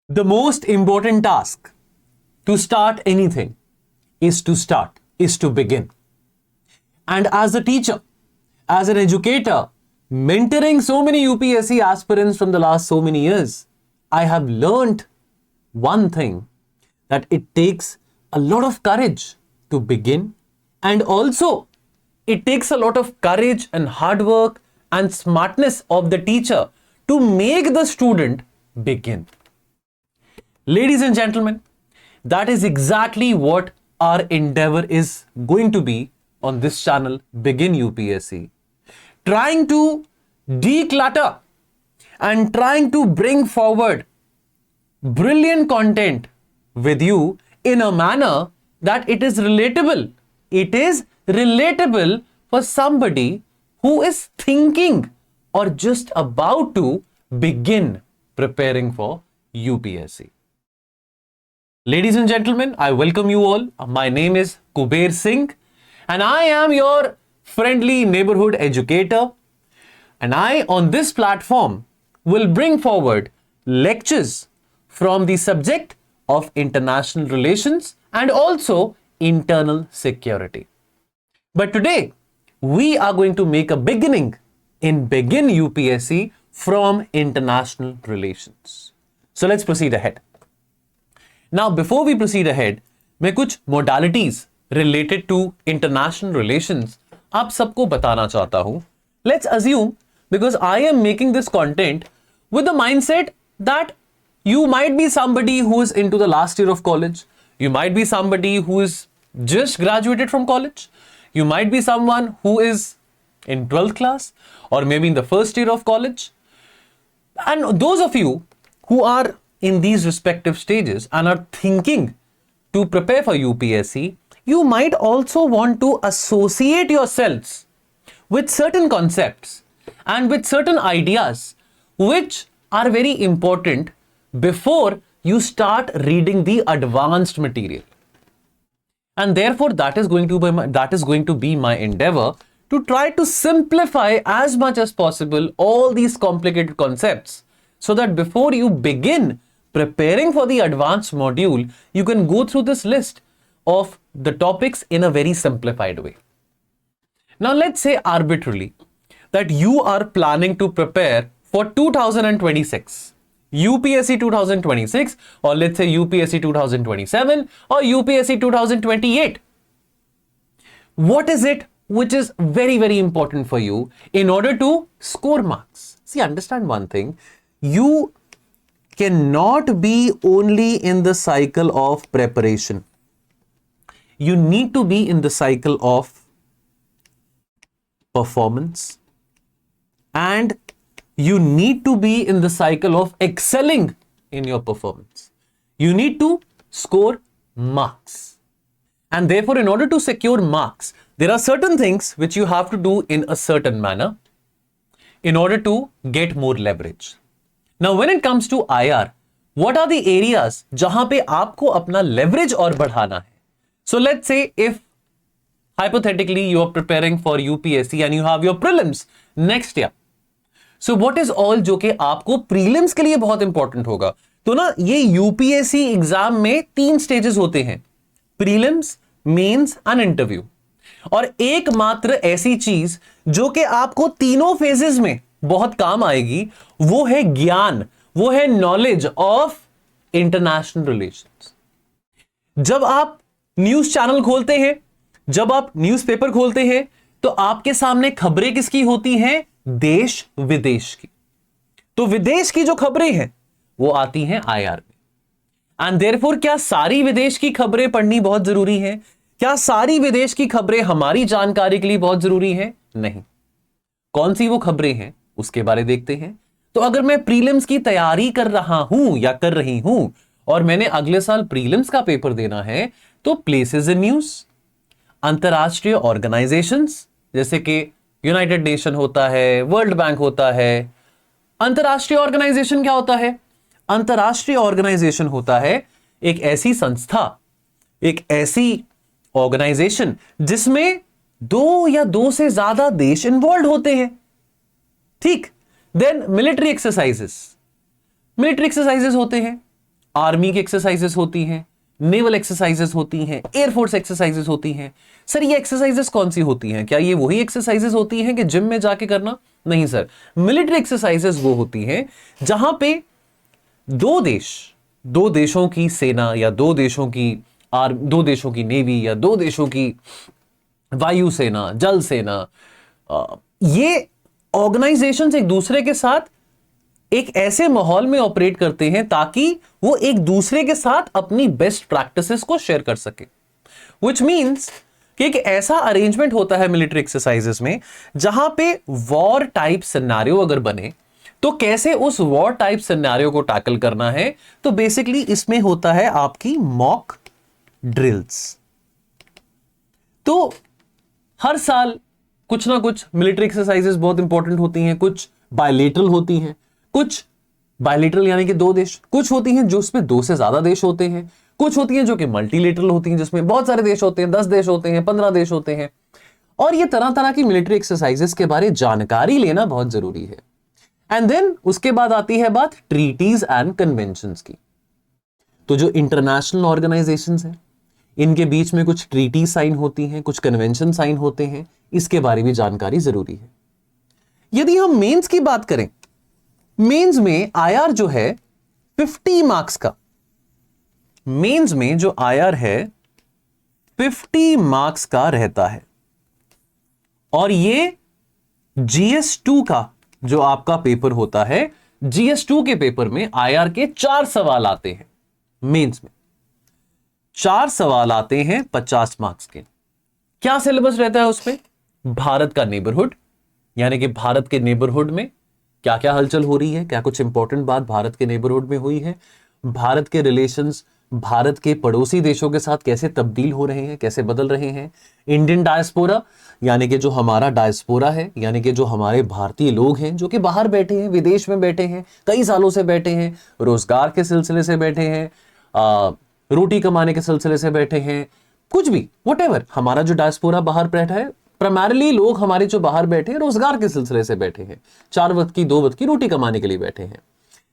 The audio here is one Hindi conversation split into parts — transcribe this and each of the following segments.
The most important task to start anything is to begin. And as a teacher, as an educator, mentoring so many UPSC aspirants from the last so many years, I have learned one thing, that it takes a lot of courage to begin, and also it takes a lot of courage and hard work and smartness of the teacher to make the student begin. Ladies and gentlemen, that is exactly what our endeavor is going to be on this channel, Begin UPSC. Trying to declutter and trying to bring forward brilliant content with you in a manner that it is relatable. It is relatable for somebody who is thinking or just about to begin preparing for UPSC. Ladies and gentlemen, I welcome you all. My name is Kuber Singh and I am your friendly neighborhood educator. And I, on this platform, will bring forward lectures from the subject of international relations and also internal security. But today, we are going to make a beginning in Begin UPSC from international relations. So let's proceed ahead. Now, before we proceed ahead, मैं कुछ modalities related to international relations आप सबको बताना चाहता हूं. Let's assume, because I am making this content with the mindset that you might be somebody who is into the last year of college, you might be somebody who is just graduated from college, you might be someone who is in 12th class or maybe in the first year of college. And those of you who are in these respective stages and are thinking to prepare for UPSC, you might also want to associate yourselves with certain concepts and with certain ideas which are very important before you start reading the advanced material. And therefore, that is going to be my endeavor to try to simplify as much as possible all these complicated concepts, so that before you begin preparing for the advanced module, you can go through this list of the topics in a very simplified way. Now, let's say arbitrarily that you are planning to prepare for 2026, UPSC 2026, or let's say UPSC 2027 or UPSC 2028. What is it which is very, very important for you in order to score marks? See, understand one thing. You cannot be only in the cycle of preparation. You need to be in the cycle of performance, and you need to be in the cycle of excelling in your performance. You need to score marks. And therefore, in order to secure marks, there are certain things which you have to do in a certain manner in order to get more leverage. Now, when it comes to IR, what are the areas जहां पे आपको अपना leverage और बढ़ाना है? So let's say if hypothetically you are preparing for UPSC and you have your prelims next year. So what is all जो कि आपको prelims के लिए बहुत important होगा? तो ना ये UPSC एग्जाम में 3 स्टेजेस होते हैं, prelims, मेंस एंड इंटरव्यू. और एकमात्र ऐसी चीज जो कि आपको तीनों फेजेस में बहुत काम आएगी, वो है ज्ञान, वो है नॉलेज ऑफ इंटरनेशनल रिलेशंस. जब आप न्यूज चैनल खोलते हैं, जब आप न्यूज़पेपर खोलते हैं, तो आपके सामने खबरें किसकी होती हैं? देश विदेश की. तो विदेश की जो खबरें हैं वो आती हैं आईआर में. एंड देयरफॉर क्या सारी विदेश की खबरें पढ़नी बहुत जरूरी है? क्या सारी विदेश की खबरें हमारी जानकारी के लिए बहुत जरूरी है? नहीं. कौन सी वो खबरें हैं उसके बारे देखते हैं. तो अगर मैं प्रीलिम्स की तैयारी कर रहा हूं या कर रही हूं और मैंने अगले साल प्रीलिम्स का पेपर देना है, तो प्लेसेस इन न्यूज, अंतरराष्ट्रीय ऑर्गेनाइजेशंस जैसे कि यूनाइटेड नेशन होता है, वर्ल्ड बैंक होता है. अंतरराष्ट्रीय ऑर्गेनाइजेशन क्या होता है? अंतरराष्ट्रीय ऑर्गेनाइजेशन होता है एक ऐसी संस्था, एक ऐसी ऑर्गेनाइजेशन जिसमें 2 या 2 से ज्यादा देश इन्वॉल्व होते हैं. ठीक. देन मिलिट्री एक्सरसाइजेस होते हैं. आर्मी की एक्सरसाइजेस होती हैं, नेवल एक्सरसाइजेस होती हैं, एयरफोर्स एक्सरसाइजेस होती हैं। सर ये एक्सरसाइजेस कौन सी होती हैं? क्या ये वही एक्सरसाइजेस होती हैं कि जिम में जाके करना? नहीं सर, मिलिट्री एक्सरसाइजेस वो होती हैं जहां पे दो देशों की सेना या दो देशों की नेवी या दो देशों की वायु सेना, जल सेना, ये ऑर्गेनाइजेशंस एक दूसरे के साथ एक ऐसे माहौल में ऑपरेट करते हैं ताकि वो एक दूसरे के साथ अपनी बेस्ट प्रैक्टिसेस को शेयर कर सके। विच मीन्स कि एक ऐसा अरेंजमेंट होता है मिलिट्री एक्सरसाइजेस में जहां पे वॉर टाइप सिनेरियो अगर बने तो कैसे उस वॉर टाइप सिनेरियो को टैकल करना है। तो बेसिकली इसमें होता है आपकी मॉक ड्रिल्स। तो हर साल कुछ ना कुछ मिलिट्री एक्सरसाइजेस बहुत इंपॉर्टेंट होती हैं। कुछ बायलेटरल होती हैं, कुछ बायलेटरल यानी कि दो देश, कुछ होती हैं जो उसमें दो से ज्यादा देश होते हैं, कुछ होती हैं जो कि मल्टीलेटरल होती हैं जिसमें बहुत सारे देश होते हैं, 10 देश होते हैं, 15 देश होते हैं। और ये तरह तरह की मिलिट्री एक्सरसाइजेस के बारे में जानकारी लेना बहुत जरूरी है। एंड देन उसके बाद आती है बात ट्रीटीज एंड कन्वेंशंस की। तो जो इंटरनेशनल ऑर्गेनाइजेशंस हैं इनके बीच में कुछ ट्रीटी साइन होती हैं, कुछ कन्वेंशन साइन होते हैं, इसके बारे में जानकारी जरूरी है। यदि हम मेंस की बात करें, मेंस में आईआर जो है 50 मार्क्स का, मेंस में जो आईआर है 50 मार्क्स का रहता है। और ये GS2 का जो आपका पेपर होता है, GS2 के पेपर में आईआर के 4 सवाल आते हैं। मेंस में 4 सवाल आते हैं 50 मार्क्स के। क्या सिलेबस रहता है उसमें? भारत का नेबरहुड, यानी कि भारत के नेबरहुड में क्या क्या हलचल हो रही है, क्या कुछ इंपॉर्टेंट बात भारत के नेबरहुड में हुई है, भारत के रिलेशंस भारत के पड़ोसी देशों के साथ कैसे तब्दील हो रहे हैं, कैसे बदल रहे हैं। इंडियन डायस्पोरा, यानी कि जो हमारा डायस्पोरा है, यानी कि जो हमारे भारतीय लोग हैं जो कि बाहर बैठे हैं, विदेश में बैठे हैं, कई सालों से बैठे हैं, रोजगार के सिलसिले से बैठे हैं, रोटी कमाने के सिलसिले से बैठे हैं, कुछ भी व्हाटएवर, हमारा जो डायस्पोरा बाहर बैठा है, प्राइमरीली लोग हमारे जो बाहर बैठे हैं रोजगार के सिलसिले से बैठे हैं, 4 वक्त की 2 वक्त की रोटी कमाने के लिए बैठे हैं।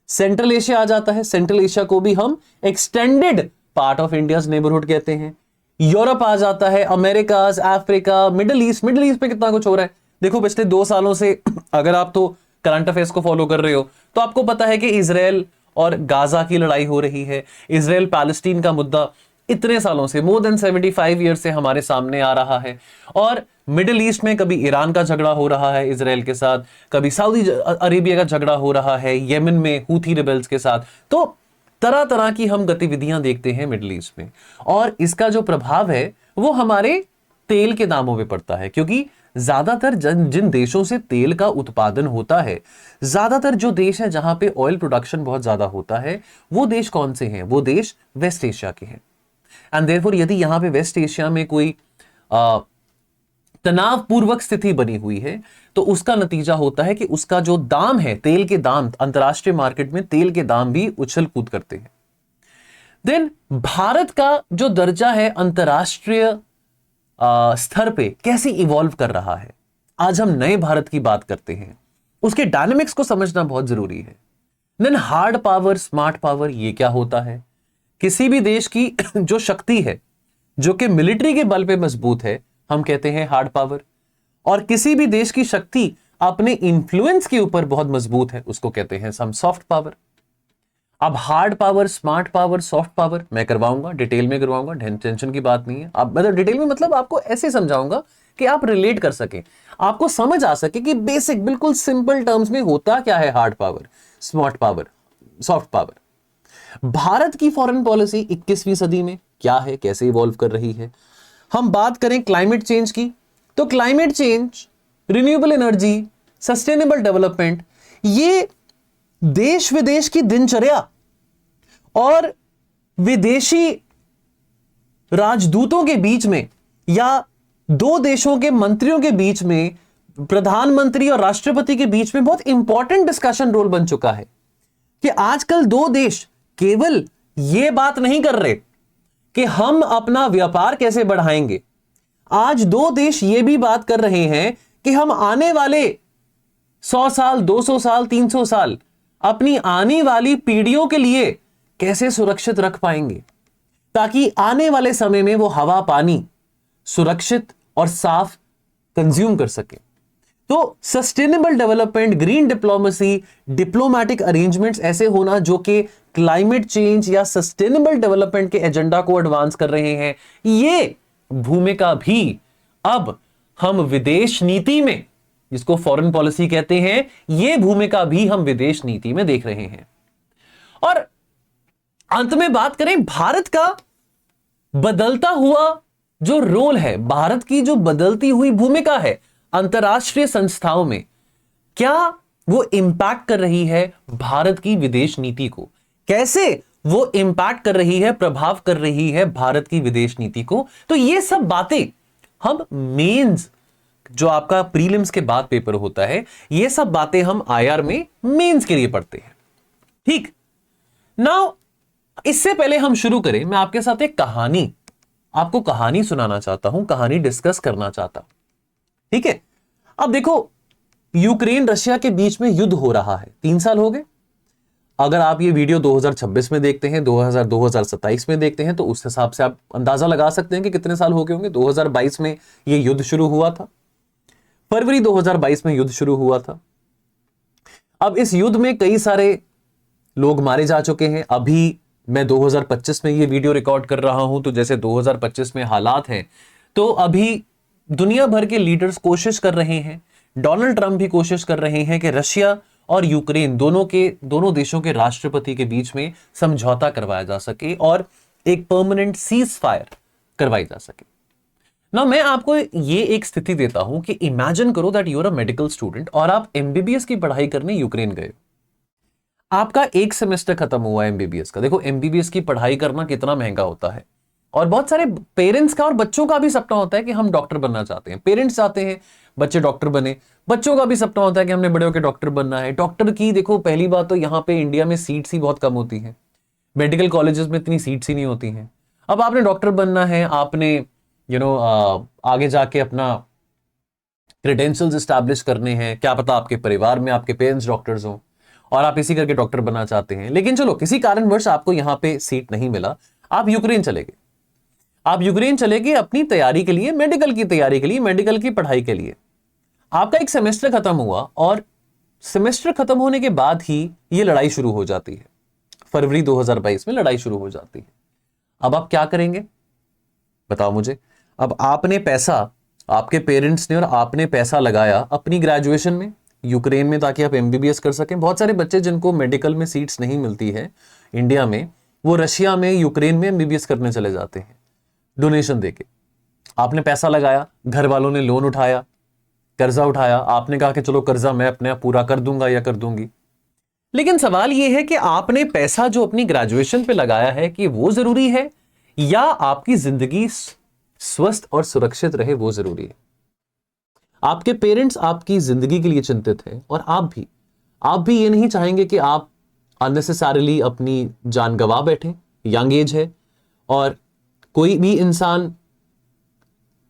सेंट्रल एशिया आ जाता है, सेंट्रल एशिया को भी हम extended part of India's neighbourhood कहते हैं। यूरोप आ जाता है, अमेरिका, अफ्रीका, मिडिल ईस्ट में कितना कुछ हो रहा है। देखो पिछले 2 सालों से अगर आप तो करंट अफेयर्स को फॉलो कर रहे हो तो आपको पता है कि इजराइल और गाजा की लड़ाई हो रही है। इजराइल पैलेस्टीन का मुद्दा इतने सालों से, मोर देन 75 ईयर से हमारे सामने आ रहा है। और मिडिल ईस्ट में कभी ईरान का झगड़ा हो रहा है इजराइल के साथ, कभी सऊदी अरेबिया का झगड़ा हो रहा है, येमेन में हूथी रिबेल्स के साथ। तो तरह तरह की हम गतिविधियां देखते हैं मिडिल ईस्ट में, और इसका जो प्रभाव है वो हमारे तेल के दामों में पड़ता है, क्योंकि ज्यादातर जिन देशों से तेल का उत्पादन होता है, ज्यादातर जो देश है जहां पे ऑयल प्रोडक्शन बहुत ज्यादा होता है, वो देश कौन से हैं? वो देश वेस्ट एशिया के हैं। एंड देयरफॉर यदि यहां पे वेस्ट एशिया में कोई तनावपूर्वक स्थिति बनी हुई है तो उसका नतीजा होता है कि उसका जो दाम है, तेल के दाम, अंतरराष्ट्रीय मार्केट में तेल के दाम भी उछल कूद करते हैं। देन भारत का जो दर्जा है अंतरराष्ट्रीय स्तर पे कैसे इवॉल्व कर रहा है, आज हम नए भारत की बात करते हैं, उसके डायनेमिक्स को समझना बहुत जरूरी है। Then hard power, smart power, ये क्या होता है? किसी भी देश की जो शक्ति है जो कि मिलिट्री के बल पे मजबूत है, हम कहते हैं हार्ड पावर, और किसी भी देश की शक्ति अपने इंफ्लुएंस के ऊपर बहुत मजबूत है, उसको कहते हैं हम सॉफ्ट पावर। अब hard power, smart power, soft power मैं करवाऊंगा, डिटेल में करवाऊंगा, टेंशन की बात नहीं है। अब मतलब डिटेल में मतलब आपको ऐसे समझाऊंगा कि आप रिलेट कर सकें, आपको समझ आ सके कि बेसिक बिल्कुल सिंपल टर्म्स में होता क्या है hard power, smart power, soft power. Bharat की फॉरेन पॉलिसी 21वीं सदी में क्या है, कैसे इवॉल्व कर रही है। हम बात करें क्लाइमेट चेंज की, तो climate change, renewable energy, sustainable development, ये देश विदेश की दिनचर्या और विदेशी राजदूतों के बीच में या 2 देशों के मंत्रियों के बीच में, प्रधानमंत्री और राष्ट्रपति के बीच में बहुत इंपॉर्टेंट डिस्कशन रोल बन चुका है कि आजकल 2 देश केवल यह बात नहीं कर रहे कि हम अपना व्यापार कैसे बढ़ाएंगे, आज 2 देश यह भी बात कर रहे हैं कि हम आने वाले 100 साल, 200 साल, 300 साल अपनी आने वाली पीढ़ियों के लिए कैसे सुरक्षित रख पाएंगे ताकि आने वाले समय में वो हवा पानी सुरक्षित और साफ कंज्यूम कर सके। तो sustainable development, green diplomacy, diplomatic arrangements ऐसे होना जो कि क्लाइमेट चेंज या सस्टेनेबल डेवलपमेंट के एजेंडा को एडवांस कर रहे हैं, ये भूमिका भी अब हम विदेश नीति में, जिसको फॉरेन पॉलिसी कहते हैं, ये भूमिका भी हम विदेश नीति में देख रहे हैं। और अंत में बात करें भारत का बदलता हुआ जो रोल है, भारत की जो बदलती हुई भूमिका है अंतरराष्ट्रीय संस्थाओं में, क्या वो इंपैक्ट कर रही है भारत की विदेश नीति को, कैसे वो इंपैक्ट कर रही है, प्रभाव कर रही है भारत की विदेश नीति को। तो ये सब बातें हम मेंस, जो आपका प्रीलिम्स के बाद पेपर होता है, ये सब बातें हम आईआर में मेंस के लिए पढ़ते हैं। ठीक, नाउ इससे पहले हम शुरू करें, मैं आपके साथ एक कहानी, आपको कहानी सुनाना चाहता हूं, कहानी डिस्कस करना चाहता हूं। ठीक है, अब देखो यूक्रेन रशिया के बीच में युद्ध हो रहा है, 3 साल हो गए। अगर आप ये वीडियो 2026 में देखते हैं, 2027 में देखते हैं, तो उस हिसाब से आप अंदाजा लगा सकते हैं कि कितने साल हो गए होंगे। 2022 में ये युद्ध शुरू हुआ था, फरवरी 2022 में युद्ध शुरू हुआ था। अब इस युद्ध में कई सारे लोग मारे जा चुके हैं। अभी मैं 2025 में ये वीडियो रिकॉर्ड कर रहा हूं, तो जैसे 2025 में हालात हैं, तो अभी दुनिया भर के लीडर्स कोशिश कर रहे हैं, डोनाल्ड ट्रंप भी कोशिश कर रहे हैं कि रशिया और यूक्रेन दोनों देशों के राष्ट्रपति के बीच में समझौता करवाया जा सके और एक परमानेंट सीज फायर करवाई जा सके। ना मैं आपको ये एक स्थिति देता हूं कि इमेजिन करो that you are a medical student और आप एमबीबीएस की पढ़ाई करने यूक्रेन गए। आपका एक सेमेस्टर खत्म हुआ एमबीबीएस का। देखो एमबीबीएस की पढ़ाई करना कितना महंगा होता है, और बहुत सारे पेरेंट्स का और बच्चों का भी सपना होता है कि हम डॉक्टर बनना चाहते हैं। पेरेंट्स चाहते हैं बच्चे डॉक्टर बने, बच्चों का भी सपना होता है कि हमने बड़े होकर डॉक्टर बनना है। डॉक्टर की देखो पहली बात तो यहाँ पे इंडिया में सीट्स ही बहुत कम होती हैं, मेडिकल कॉलेजेस में इतनी सीट्स ही नहीं होती हैं। अब आपने डॉक्टर बनना है, आपने आगे जाके अपना क्रेडेंशियल्स एस्टैब्लिश करने हैं, क्या पता आपके परिवार में आपके पेरेंट्स डॉक्टर्स हों और आप इसी करके डॉक्टर बनना चाहते हैं। लेकिन चलो किसी कारणवश आपको यहाँ पे सीट नहीं मिला, आप यूक्रेन चले गए। आप यूक्रेन चले गए अपनी तैयारी के लिए, मेडिकल की तैयारी के लिए, मेडिकल की पढ़ाई के लिए। आपका एक सेमेस्टर खत्म हुआ और सेमेस्टर खत्म होने के बाद ही ये लड़ाई शुरू हो जाती है। फरवरी 2022 में लड़ाई शुरू हो जाती है। अब आप क्या करेंगे बताओ मुझे। अब आपने पैसा, आपके पेरेंट्स ने और आपने पैसा लगाया अपनी ग्रेजुएशन में यूक्रेन में ताकि आप एमबीबीएस कर सकें। बहुत सारे बच्चे जिनको मेडिकल में सीट्स नहीं मिलती है इंडिया में, वो रशिया में, यूक्रेन में एमबीबीएस करने चले जाते हैं डोनेशन देके। आपने पैसा लगाया, घर वालों ने लोन उठाया, कर्जा उठाया, आपने कहा कि चलो कर्जा मैं अपने आप पूरा कर दूंगा या कर दूंगी। लेकिन सवाल यह है कि आपने पैसा जो अपनी ग्रेजुएशन पे लगाया है, कि वो जरूरी है या आपकी जिंदगी स्वस्थ और सुरक्षित रहे वो जरूरी है। आपके पेरेंट्स आपकी जिंदगी के लिए चिंतित हैं और आप भी ये नहीं चाहेंगे कि आप अननेसेसरीली अपनी जान गंवा बैठे। यंग एज है और कोई भी इंसान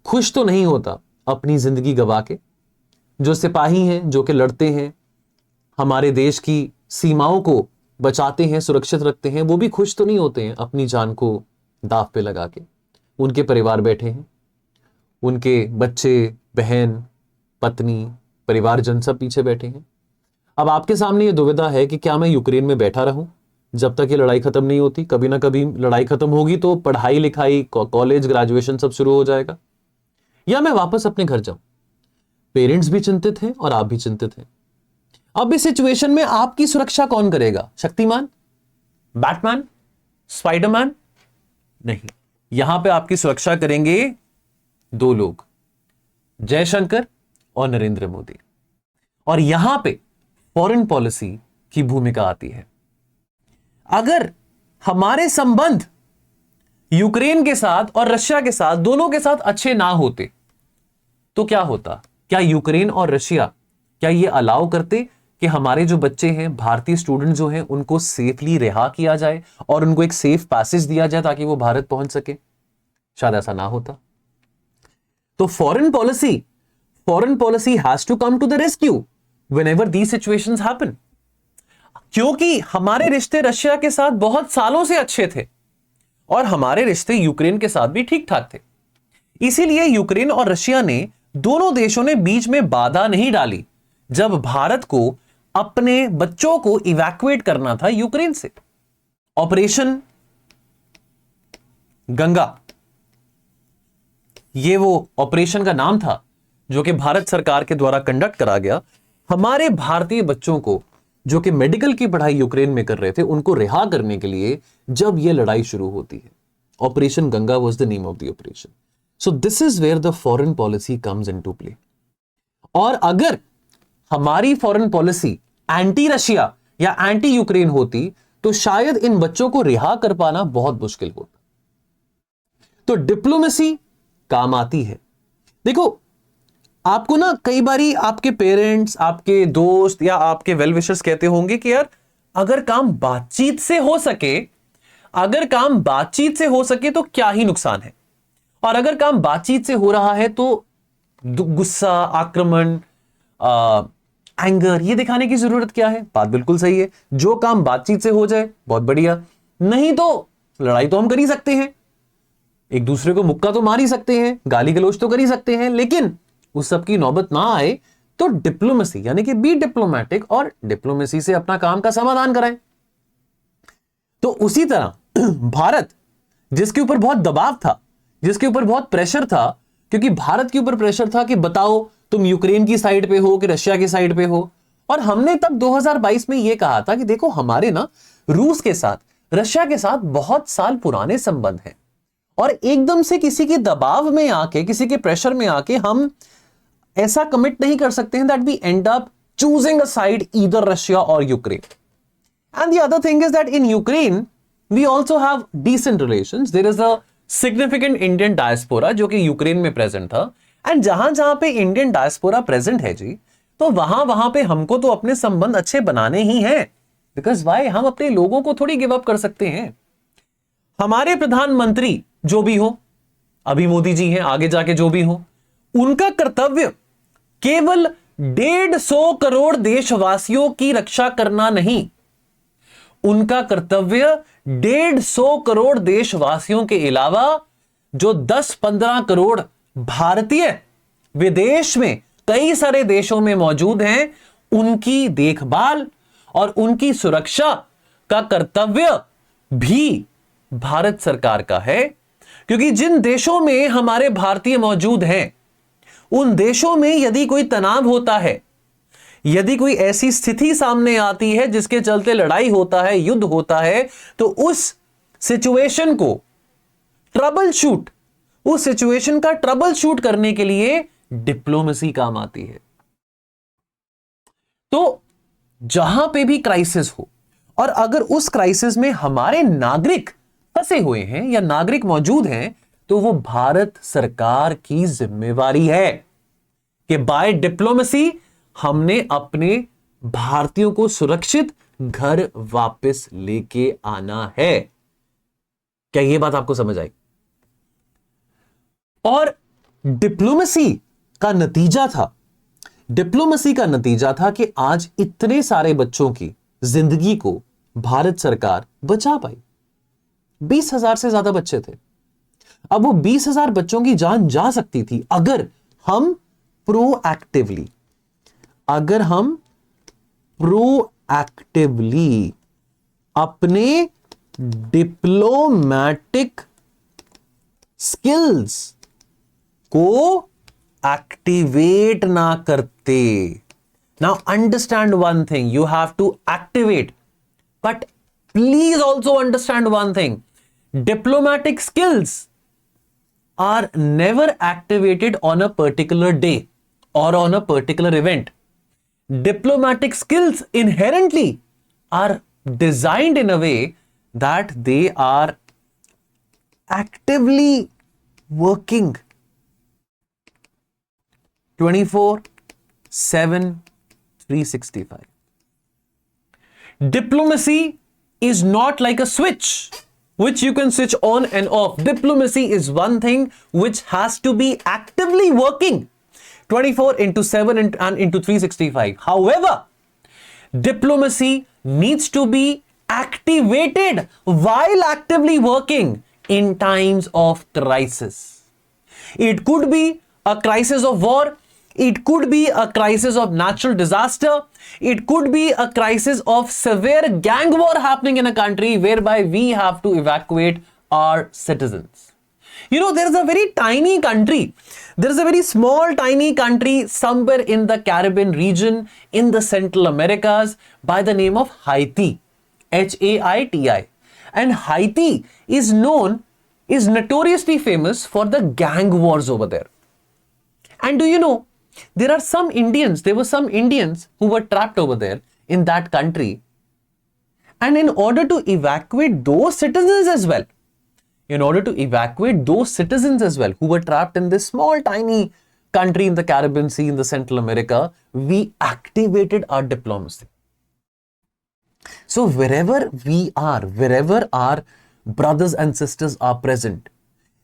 खुश तो नहीं होता अपनी जिंदगी गंवा के। जो सिपाही हैं, जो कि लड़ते हैं, हमारे देश की सीमाओं को बचाते हैं, सुरक्षित रखते हैं, वो भी खुश तो नहीं होते हैं अपनी जान को दांव पे लगा के। उनके परिवार बैठे हैं, उनके बच्चे, बहन, पत्नी, परिवारजन सब पीछे बैठे हैं। अब आपके सामने ये दुविधा है कि क्या मैं यूक्रेन में बैठा रहूं जब तक ये लड़ाई खत्म नहीं होती। कभी ना कभी लड़ाई खत्म होगी तो पढ़ाई लिखाई, कॉलेज, ग्रेजुएशन सब शुरू हो जाएगा, या मैं वापस अपने घर जाऊं। पेरेंट्स भी चिंतित हैं और आप भी चिंतित हैं। अब इस सिचुएशन में आपकी सुरक्षा कौन करेगा? Shaktimaan, Batman, Spiderman? नहीं, यहां पे आपकी सुरक्षा करेंगे 2 लोग, जयशंकर और नरेंद्र मोदी। और यहां पे फॉरेन पॉलिसी की भूमिका आती है। अगर हमारे संबंध यूक्रेन के साथ और रशिया के साथ, दोनों के साथ अच्छे ना होते तो क्या होता? क्या यूक्रेन और रशिया क्या ये अलाउ करते कि हमारे जो बच्चे हैं, भारतीय स्टूडेंट जो हैं, उनको सेफली रिहा किया जाए और उनको एक सेफ पैसेज दिया जाए ताकि वो भारत पहुंच सके? शायद ऐसा ना होता। तो foreign policy has to come to the rescue whenever these situations happen. क्योंकि हमारे रिश्ते रशिया के साथ बहुत सालों से अच्छे थे और हमारे रिश्ते यूक्रेन के साथ भी ठीक ठाक थे। इसीलिए यूक्रेन और रशिया ने, दोनों देशों ने बीच में बाधा नहीं डाली जब भारत को अपने बच्चों को इवैक्यूएट करना था यूक्रेन से। ऑपरेशन गंगा, ये वो ऑपरेशन का नाम था जो कि भारत सरकार के द्वारा कंडक्ट करा गया। हमारे भारतीय बच्चों को जो कि मेडिकल की पढ़ाई यूक्रेन में कर रहे थे, उनको रिहा करने के लिए जब यह लड़ाई शुरू होती है। Operation Ganga was the name of the operation. So this is where the foreign policy comes into play. और अगर हमारी फॉरेन पॉलिसी एंटी रशिया या एंटी यूक्रेन होती तो शायद इन बच्चों को रिहा कर पाना बहुत मुश्किल होता। तो डिप्लोमेसी काम आती है। देखो, आपको ना कई बारी आपके पेरेंट्स, आपके दोस्त या आपके वेल विशर्स कहते होंगे कि यार अगर काम बातचीत से हो सके, अगर काम बातचीत से हो सके तो क्या ही नुकसान है, और अगर काम बातचीत से हो रहा है तो गुस्सा, आक्रमण, एंगर ये दिखाने की जरूरत क्या है। बात बिल्कुल सही है, जो काम बातचीत से हो जाए बहुत बढ़िया, नहीं तो लड़ाई तो हम कर ही सकते हैं, एक दूसरे को मुक्का तो मार ही सकते हैं, गाली गलौज तो कर ही सकते हैं, लेकिन उस सब की नौबत ना आए तो डिप्लोमेसी यानी कि बी डिप्लोमेटिक और डिप्लोमेसी से अपना काम का समाधान कराएं। तो उसी तरह भारत, जिसके ऊपर बहुत दबाव था, जिसके ऊपर बहुत प्रेशर था, क्योंकि भारत के ऊपर प्रेशर था कि बताओ तुम यूक्रेन की साइड पे हो कि रशिया की साइड पे हो, और हमने तब 2022 में यह कहा था कि देखो हमारे ना रूस के साथ, रशिया के साथ बहुत साल पुराने संबंध हैं, और एकदम से किसी के दबाव में आके, किसी के प्रेशर में आके हम ऐसा कमिट नहीं कर सकते हैं that we end up choosing a side either Russia और Ukraine. And the other thing is that in Ukraine we also have decent relations. There is a significant Indian diaspora जो कि यूक्रेन में प्रेजेंट था, एंड जहां जहां पे इंडियन डायस्पोरा प्रेजेंट है जी, तो वहां वहां पे हमको तो अपने संबंध अच्छे बनाने ही हैं, बिकॉज वाई, हम अपने लोगों को थोड़ी गिव अप कर सकते हैं। हमारे प्रधानमंत्री जो भी हो, अभी मोदी जी हैं, आगे जाके जो भी हो, उनका कर्तव्य केवल 150 करोड़ देशवासियों की रक्षा करना नहीं, उनका कर्तव्य 150 करोड़ देशवासियों के अलावा जो 10-15 करोड़ भारतीय विदेश में कई सारे देशों में मौजूद हैं, उनकी देखभाल और उनकी सुरक्षा का कर्तव्य भी भारत सरकार का है। क्योंकि जिन देशों में हमारे भारतीय मौजूद हैं, उन देशों में यदि कोई तनाव होता है, यदि कोई ऐसी स्थिति सामने आती है जिसके चलते लड़ाई होता है, युद्ध होता है, तो उस सिचुएशन को ट्रबल शूट, उस सिचुएशन का ट्रबल शूट करने के लिए डिप्लोमेसी काम आती है। तो जहां पे भी क्राइसिस हो, और अगर उस क्राइसिस में हमारे नागरिक फंसे हुए हैं या नागरिक मौजूद हैं, तो वो भारत सरकार की जिम्मेवारी है कि बाय डिप्लोमेसी हमने अपने भारतीयों को सुरक्षित घर वापस लेके आना है। क्या यह बात आपको समझ आई? और डिप्लोमेसी का नतीजा था, डिप्लोमेसी का नतीजा था कि आज इतने सारे बच्चों की जिंदगी को भारत सरकार बचा पाई। 20,000 से ज्यादा बच्चे थे। अब वो 20,000 बच्चों की जान जा सकती थी अगर हम प्रोएक्टिवली अपने डिप्लोमैटिक स्किल्स को एक्टिवेट ना करते। Now understand one thing, you have to activate, but please also understand one thing, diplomatic skills are never activated on a particular day or on a particular event. Diplomatic skills inherently are designed in a way that they are actively working 24/7, 365. Diplomacy is not like a switch which you can switch on and off. Diplomacy is one thing which has to be actively working 24/7 and into 365. However, Diplomacy needs to be activated while actively working in times of crisis. It could be a crisis of war. It could be a crisis of natural disaster. It could be a crisis of severe gang war happening in a country whereby we have to evacuate our citizens. You know, there is a very tiny country. There is a very small, tiny country somewhere in the Caribbean region in the Central Americas by the name of Haiti. Haiti. And Haiti is notoriously famous for the gang wars over there. And do you know, there were some Indians who were trapped over there in that country. And in order to evacuate those citizens as well, who were trapped in this small, tiny country in the Caribbean Sea in the Central America, we activated our diplomacy. So wherever our brothers and sisters are present,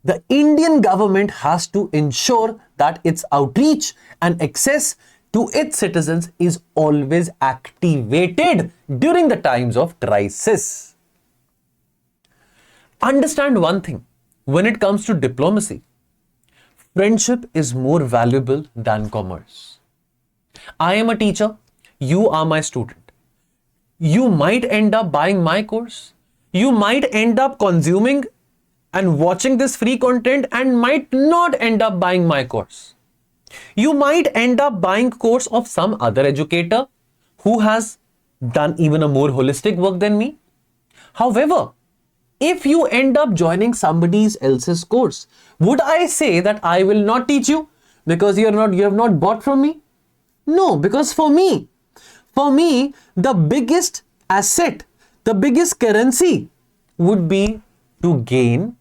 the Indian government has to ensure that its outreach and access to its citizens is always activated during the times of crisis. Understand one thing, when it comes to diplomacy, friendship is more valuable than commerce. I am a teacher, you are my student. You might end up buying my course. You might end up consuming and watching this free content and might not end up buying my course. You might end up buying course of some other educator who has done even a more holistic work than me. However, if you end up joining somebody else's course, would I say that I will not teach you because you have not bought from me? No, because for me, the biggest asset, the biggest currency would be to gain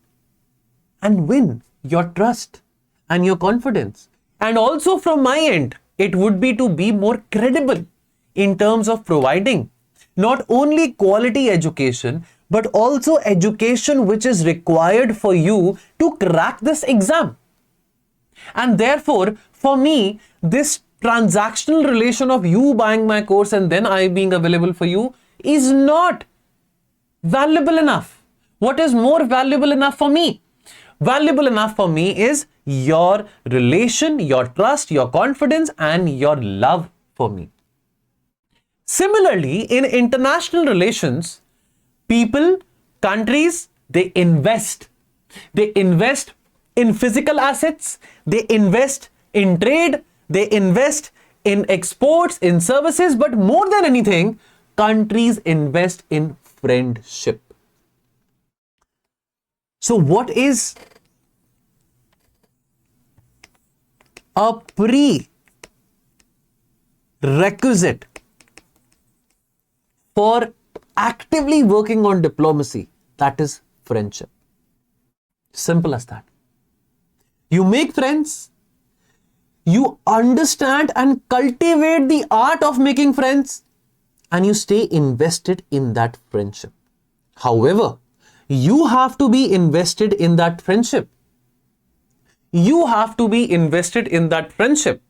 and win your trust and your confidence. And also from my end, it would be to be more credible in terms of providing not only quality education, but also education which is required for you to crack this exam. And therefore, for me, this transactional relation of you buying my course and then I being available for you is not valuable enough. What is more valuable enough for me? Valuable enough for me is your relation, your trust, your confidence, and your love for me. Similarly, in international relations, people, countries, they invest. They invest in physical assets, they invest in trade, they invest in exports, in services, but more than anything, countries invest in friendship. So what is a prerequisite for actively working on diplomacy? That is friendship. Simple as that. You make friends, you understand and cultivate the art of making friends, and you stay invested in that friendship. However, you have to be invested in that friendship. You have to be invested in that friendship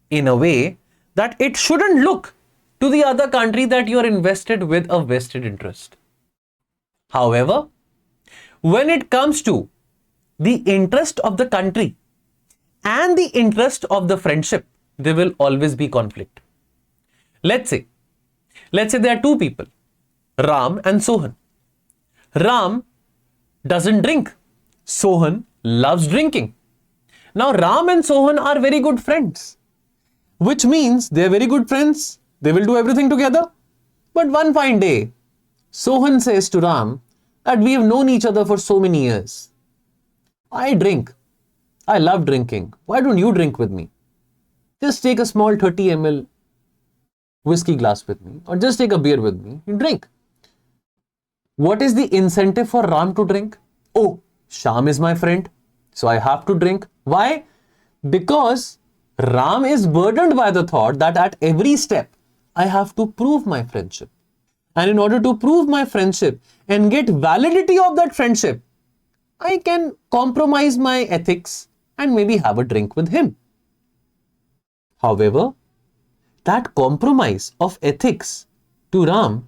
in a way that it shouldn't look to the other country that you are invested with a vested interest. However, when it comes to the interest of the country and the interest of the friendship, there will always be conflict. Let's say there are two people, Ram and Sohan. Ram doesn't drink. Sohan loves drinking. Now, Ram and Sohan are very good friends, which means they are very good friends. They will do everything together. But one fine day, Sohan says to Ram that we have known each other for so many years. I drink. I love drinking. Why don't you drink with me? Just take a small 30 ml whiskey glass with me, or just take a beer with me and drink. What is the incentive for Ram to drink? Oh, Shyam is my friend, so I have to drink. Why? Because Ram is burdened by the thought that at every step, I have to prove my friendship. And in order to prove my friendship and get validity of that friendship, I can compromise my ethics and maybe have a drink with him. However, that compromise of ethics to Ram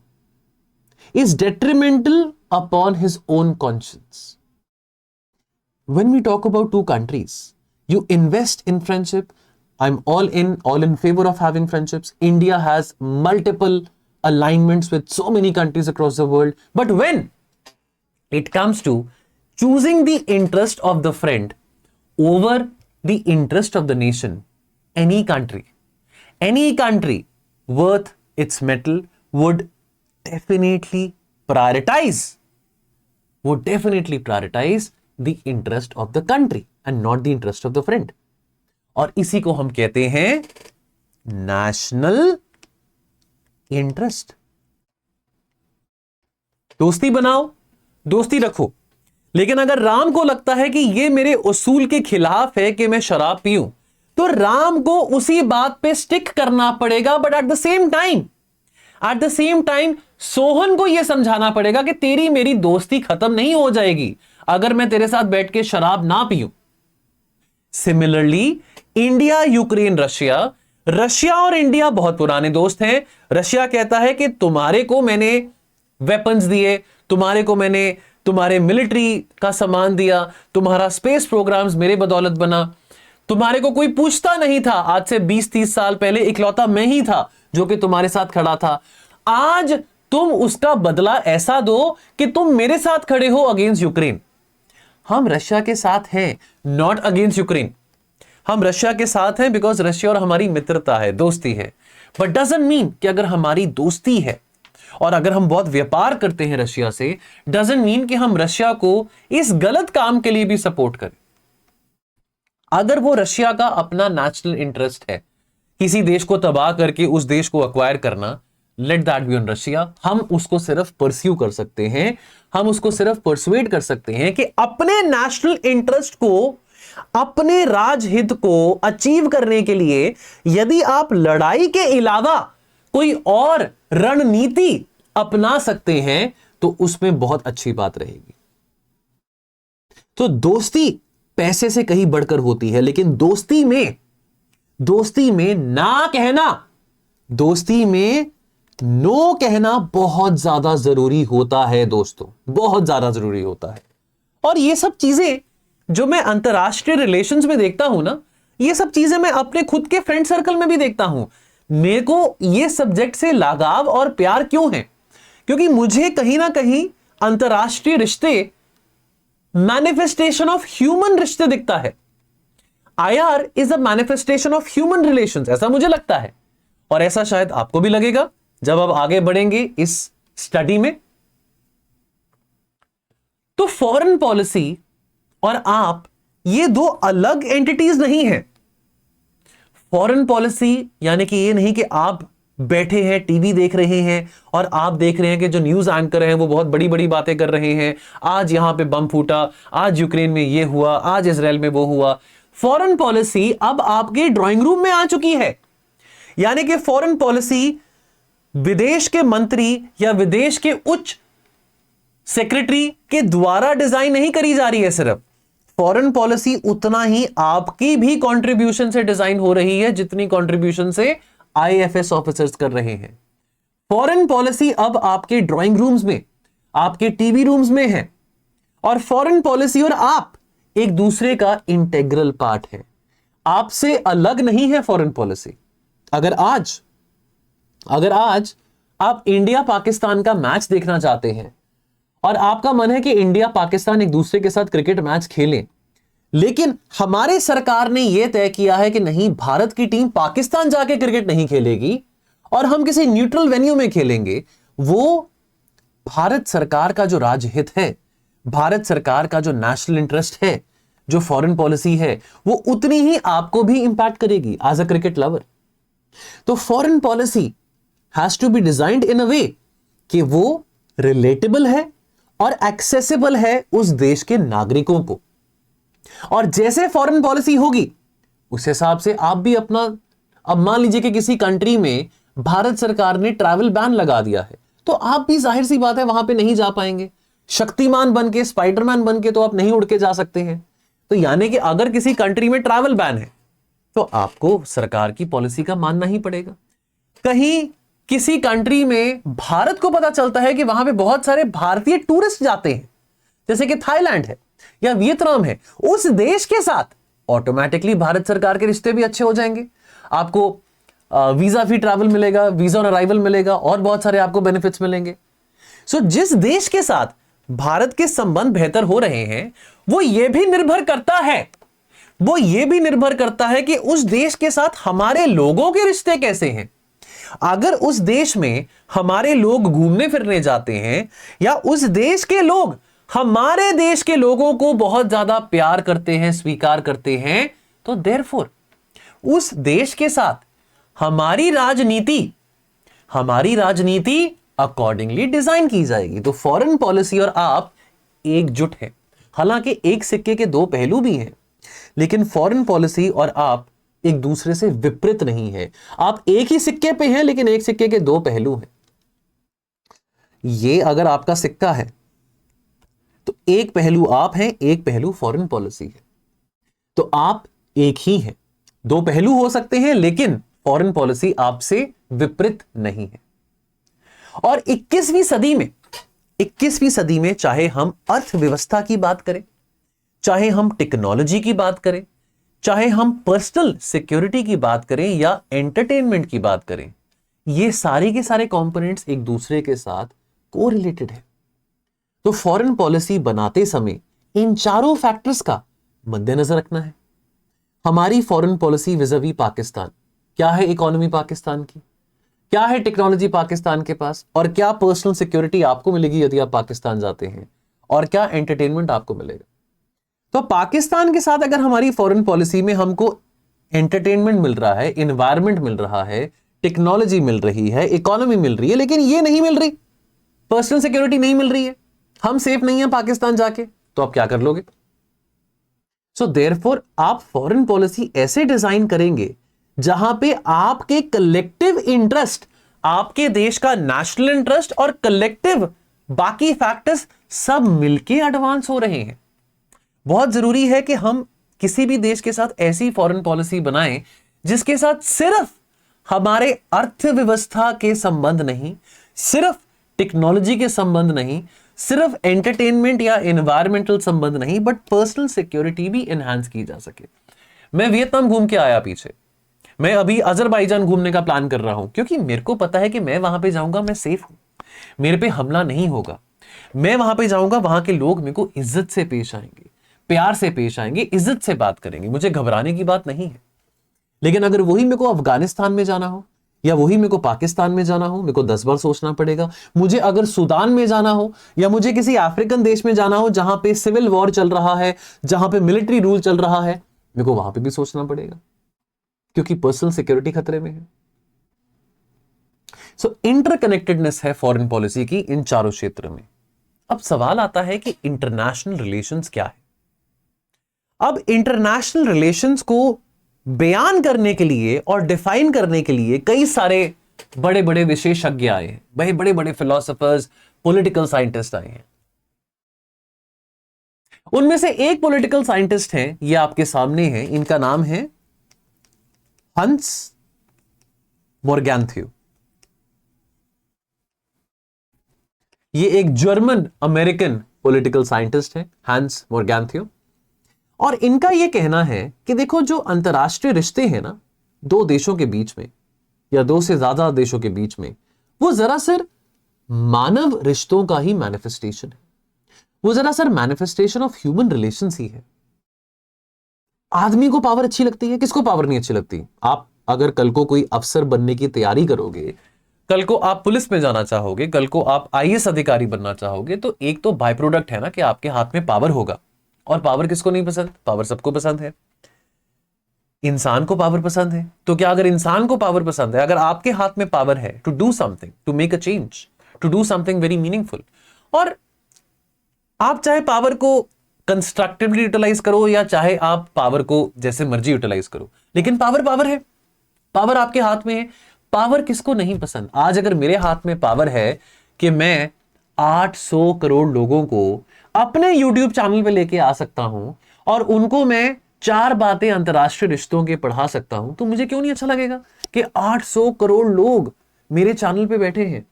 is detrimental upon his own conscience. When we talk about two countries, you invest in friendship. I'm all in favor of having friendships. India has multiple alignments with so many countries across the world. But when it comes to choosing the interest of the friend over the interest of the nation, any country worth its metal would definitely prioritize the interest of the country and not the interest of the friend. और इसी को हम कहते हैं नेशनल इंटरेस्ट. दोस्ती बनाओ, दोस्ती रखो, लेकिन अगर राम को लगता है कि ये मेरे उसूल के खिलाफ है कि मैं शराब पीऊं, तो राम को उसी बात पे स्टिक करना पड़ेगा. But at the same time Sohan को यह समझाना पड़ेगा कि तेरी मेरी दोस्ती खत्म नहीं हो जाएगी अगर मैं तेरे साथ बैठ के शराब ना पीऊं. सिमिलरली इंडिया, यूक्रेन, रशिया और इंडिया बहुत पुराने दोस्त हैं. रशिया कहता है कि तुम्हारे को मैंने वेपन्स दिए, तुम्हारे को मैंने तुम्हारे मिलिट्री का सामान दिया, तुम्हारा स्पेस प्रोग्राम्स मेरे बदौलत बना, तुम्हारे को कोई पूछता नहीं था. आज से 20-30 साल पहले इकलौता मैं ही था जो कि तुम्हारे साथ खड़ा था. आज तुम उसका बदला ऐसा दो कि तुम मेरे साथ खड़े हो अगेंस्ट यूक्रेन. हम रशिया के साथ हैं, नॉट अगेंस्ट यूक्रेन. हम रशिया के साथ हैं बिकॉज रशिया और हमारी मित्रता है, दोस्ती है. बट डजंट मीन कि अगर हमारी दोस्ती है और अगर हम बहुत व्यापार करते हैं रशिया से, डजंट मीन कि हम रशिया को इस गलत काम के लिए भी सपोर्ट करें. अगर वो रशिया का अपना नेशनल इंटरेस्ट है किसी देश को तबाह करके उस देश को अक्वायर करना, let that be on Russia. हम उसको सिर्फ परस्यू कर सकते हैं, हम उसको सिर्फ परसुएड कर सकते हैं कि अपने नेशनल इंटरेस्ट को, अपने राजहित को अचीव करने के लिए यदि आप लड़ाई के अलावा कोई और रणनीति अपना सकते हैं तो उसमें बहुत अच्छी बात रहेगी. तो दोस्ती पैसे से कहीं बढ़कर होती है, लेकिन दोस्ती में ना कहना, दोस्ती में नो कहना बहुत ज्यादा जरूरी होता है दोस्तों, बहुत ज्यादा जरूरी होता है. और ये सब चीजें जो मैं अंतरराष्ट्रीय रिलेशंस में देखता हूं ना, ये सब चीजें मैं अपने खुद के फ्रेंड सर्कल में भी देखता हूं. मेरे को ये सब्जेक्ट से लगाव और प्यार क्यों है? क्योंकि मुझे कहीं ना कहीं अंतरराष्ट्रीय रिश्ते मैनिफेस्टेशन ऑफ ह्यूमन रिश्ते दिखता है. IR is a manifestation of human relations, ऐसा मुझे लगता है. और ऐसा शायद आपको भी लगेगा जब आप आगे बढ़ेंगे इस स्टडी में. तो फॉरेन पॉलिसी और आप, ये दो अलग एंटिटीज नहीं है. फॉरेन पॉलिसी यानी कि ये नहीं कि आप बैठे हैं, टीवी देख रहे हैं और आप देख रहे हैं कि जो न्यूज एंकर हैं वो बहुत बड़ी बड़ी बातें कर रहे हैं. आज यहां पे बम फूटा, आज यूक्रेन में ये हुआ, आज इजराइल में वो हुआ. फॉरेन पॉलिसी अब आपके ड्राइंग रूम में आ चुकी है. यानी कि फॉरेन पॉलिसी विदेश के मंत्री या विदेश के उच्च सेक्रेटरी के द्वारा डिजाइन नहीं करी जा रही है. सिर्फ फॉरेन पॉलिसी उतना ही आपकी भी कंट्रीब्यूशन से डिजाइन हो रही है जितनी कंट्रीब्यूशन से IFS ऑफिसर्स कर रहे हैं. फॉरेन पॉलिसी अब आपके ड्राइंग रूम्स में, आपके टीवी रूम्स में है. और फॉरेन पॉलिसी और आप एक दूसरे का इंटेग्रल पार्ट है. आपसे अलग नहीं है फॉरेन पॉलिसी. अगर आज आप इंडिया पाकिस्तान का मैच देखना चाहते हैं और आपका मन है कि इंडिया पाकिस्तान एक दूसरे के साथ क्रिकेट मैच खेलें, लेकिन हमारे सरकार ने यह तय किया है कि नहीं, भारत की टीम पाकिस्तान जाके क्रिकेट नहीं खेलेगी और हम किसी न्यूट्रल वेन्यू में खेलेंगे, वो भारत सरकार का जो राजहित है, भारत सरकार का जो नेशनल इंटरेस्ट है, जो फॉरेन पॉलिसी है, वो उतनी ही आपको भी इंपैक्ट करेगी एज अ क्रिकेट लवर. तो foreign policy has to be designed in a way कि वो रिलेटेबल है और एक्सेसिबल है उस देश के नागरिकों को. और जैसे फॉरेन पॉलिसी होगी उस हिसाब से आप भी अपना, अब मान लीजिए कि किसी कंट्री में भारत सरकार ने ट्रैवल बैन लगा दिया है, तो आप भी जाहिर सी बात है वहां पे नहीं जा पाएंगे. शक्तिमान बन के, स्पाइडरमैन बन के तो आप नहीं उड़ के जा सकते हैं. तो यानी कि अगर किसी कंट्री में ट्रैवल बैन है तो आपको सरकार की पॉलिसी का मानना ही पड़ेगा. कहीं किसी कंट्री में भारत को पता चलता है कि वहां पे बहुत सारे भारतीय टूरिस्ट जाते हैं, जैसे कि थाईलैंड है या वियतनाम है, उस देश के साथ ऑटोमेटिकली भारत सरकार के रिश्ते भी अच्छे हो जाएंगे। आपको वीजा फ्री ट्रैवल मिलेगा, वीजा ऑन अराइवल मिलेगा, और बहुत सारे आपको बेनिफिट्स मिलेंगे। सो जिस देश के साथ भारत के संबंध बेहतर हो रहे हैं, वो ये भी निर्भर करता है कि उस देश के साथ हमारे लोगों के रिश्ते कैसे हैं। अगर उस देश में हमारे लोग घूमने फिरने जाते हैं या उस देश के लोग हमारे देश के लोगों को बहुत ज्यादा प्यार करते हैं, स्वीकार करते हैं, तो देयरफॉर उस देश के साथ हमारी राजनीति अकॉर्डिंगली डिजाइन की जाएगी। तो फॉरेन पॉलिसी और आप एकजुट हैं। हालांकि एक सिक्के के दो पहलू भी हैं, लेकिन फॉरेन पॉलिसी और आप एक दूसरे से विपरीत नहीं है। आप एक ही सिक्के पे हैं, लेकिन एक सिक्के के दो पहलू हैं। ये अगर आपका सिक्का है तो एक पहलू आप हैं, एक पहलू फॉरेन पॉलिसी है। तो आप एक ही हैं, दो पहलू हो सकते हैं, लेकिन फॉरेन पॉलिसी आपसे विपरीत नहीं है। और 21वीं सदी में चाहे हम अर्थव्यवस्था की बात करें, चाहे हम टेक्नोलॉजी की बात करें, चाहे हम पर्सनल सिक्योरिटी की बात करें या एंटरटेनमेंट की बात करें, ये सारे के सारे कंपोनेंट्स एक दूसरे के साथ कोरिलेटेड है। तो फॉरेन पॉलिसी बनाते समय इन चारों फैक्टर्स का मद्देनजर रखना है। हमारी फॉरेन पॉलिसी विज़ावी पाकिस्तान, क्या है इकोनॉमी पाकिस्तान की, क्या है टेक्नोलॉजी पाकिस्तान के पास, और क्या पर्सनल सिक्योरिटी आपको मिलेगी यदि आप पाकिस्तान जाते हैं, और क्या एंटरटेनमेंट आपको मिलेगा। तो पाकिस्तान के साथ अगर हमारी फॉरेन पॉलिसी में हमको एंटरटेनमेंट मिल रहा है, एनवायरमेंट मिल रहा है, टेक्नोलॉजी मिल रही है, इकोनॉमी मिल रही है, लेकिन ये नहीं मिल रही, पर्सनल सिक्योरिटी नहीं मिल रही है, हम सेफ नहीं है पाकिस्तान जाके, तो आप क्या कर लोगे। सो देयरफॉर आप फॉरेन पॉलिसी ऐसे डिजाइन करेंगे जहां पे आपके कलेक्टिव इंटरेस्ट, आपके देश का नेशनल इंटरेस्ट और कलेक्टिव बाकी फैक्टर्स सब मिलके एडवांस हो रहे हैं। बहुत जरूरी है कि हम किसी भी देश के साथ ऐसी फॉरेन पॉलिसी बनाएं जिसके साथ सिर्फ हमारे अर्थव्यवस्था के संबंध नहीं, सिर्फ टेक्नोलॉजी के संबंध नहीं, सिर्फ एंटरटेनमेंट या एनवायरमेंटल संबंध नहीं, बट पर्सनल सिक्योरिटी भी एनहांस की जा सके। मैं वियतनाम घूम के आया पीछे, मैं अभी अजरबैजान घूमने का प्लान कर रहा हूं, क्योंकि मेरे को पता है कि मैं वहां पे जाऊंगा, मैं सेफ हूं, मेरे पे हमला नहीं होगा। मैं वहां पे जाऊंगा, वहां के लोग मेरे को इज्जत से पेश आएंगे, प्यार से पेश आएंगे, इज्जत से बात करेंगे, मुझे घबराने की बात नहीं है। लेकिन अगर वही मेरे को अफगानिस्तान में जाना हो या वही मेरे को पाकिस्तान में जाना हो, मेरे को 10 बार सोचना पड़ेगा। मुझे अगर सूडान में जाना हो या मुझे किसी अफ्रीकन देश में जाना हो जहां पे सिविल वॉर चल रहा है, जहां पे मिलिट्री रूल चल रहा है, मेरे को वहां पे भी सोचना पड़ेगा, क्योंकि पर्सनल सिक्योरिटी खतरे में है। सो इंटरकनेक्टेडनेस है फॉरेन पॉलिसी की इन चारों क्षेत्र में। अब सवाल आता है कि इंटरनेशनल रिलेशंस क्या है। अब इंटरनेशनल रिलेशंस को बयान करने के लिए और डिफाइन करने के लिए कई सारे बड़े बड़े विशेषज्ञ आए हैं, बड़े बड़े फिलोसोफर्स, पॉलिटिकल साइंटिस्ट आए हैं। उनमें से एक पॉलिटिकल साइंटिस्ट हैं, ये आपके सामने हैं, इनका नाम है हंस मोरगैंथ्यू। ये एक जर्मन अमेरिकन पॉलिटिकल साइंटिस्ट है, हंस मोरगैंथ्यू। और इनका यह कहना है कि देखो, जो अंतरराष्ट्रीय रिश्ते हैं ना, दो देशों के बीच में या दो से ज्यादा देशों के बीच में, वो जरासर मानव रिश्तों का ही मैनिफेस्टेशन है, वो जरासर मैनिफेस्टेशन ऑफ ह्यूमन रिलेशंस ही है। आदमी को पावर अच्छी लगती है, किसको पावर नहीं अच्छी लगती। आप अगर कल को कोई अफसर बनने की तैयारी करोगे, कल को आप पुलिस में जाना चाहोगे, कल को आप आईएएस अधिकारी बनना चाहोगे, तो एक तो बाय प्रोडक्ट है ना कि आपके हाथ में पावर होगा। और पावर किसको नहीं पसंद, पावर सबको पसंद है। इंसान को पावर पसंद है, तो क्या अगर इंसान को पावर पसंद है, अगर आपके हाथ में पावर है to do something, to make a change, to do something very meaningful, और आप चाहे पावर को कंस्ट्रक्टिवली यूटिलाइज करो या चाहे आप पावर को जैसे मर्जी यूटिलाइज करो, लेकिन पावर है, पावर आपके हाथ में है। पावर किसको नहीं पसंद। आज अगर मेरे हाथ में पावर है कि मैं 800 करोड़ लोगों को अपने YouTube चैनल पे लेके आ सकता हूं और उनको मैं 4 बातें अंतरराष्ट्रीय रिश्तों के पढ़ा सकता हूं, तो मुझे क्यों नहीं अच्छा लगेगा। कि 800 करोड़ लोग मेरे चैनल पे बैठे हैं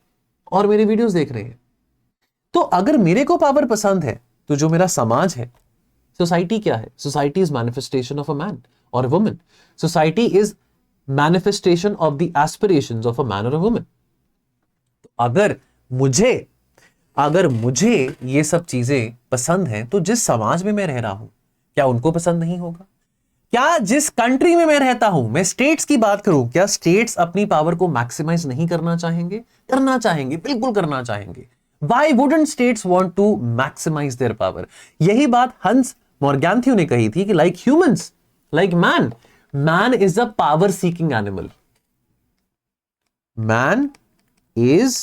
और मेरे वीडियोस देख रहे हैं। तो अगर मेरे को पावर पसंद है तो जो मेरा समाज है, सोसाइटी क्या है? Society is manifestation of a man और a woman. Society is manifestation of the aspirations of a man और अ वुमन। अगर मुझे ये सब चीजें पसंद हैं तो जिस समाज में मैं रह रहा हूं क्या उनको पसंद नहीं होगा? क्या जिस कंट्री में मैं रहता हूं, मैं स्टेट्स की बात करूं, क्या स्टेट्स अपनी पावर को मैक्सिमाइज नहीं करना चाहेंगे? करना चाहेंगे, बिल्कुल करना चाहेंगे। Why wouldn't states want to maximize their power? यही बात हंस मोरगैंथियो ने कही थी कि like humans, like man is a power seeking animal. Man is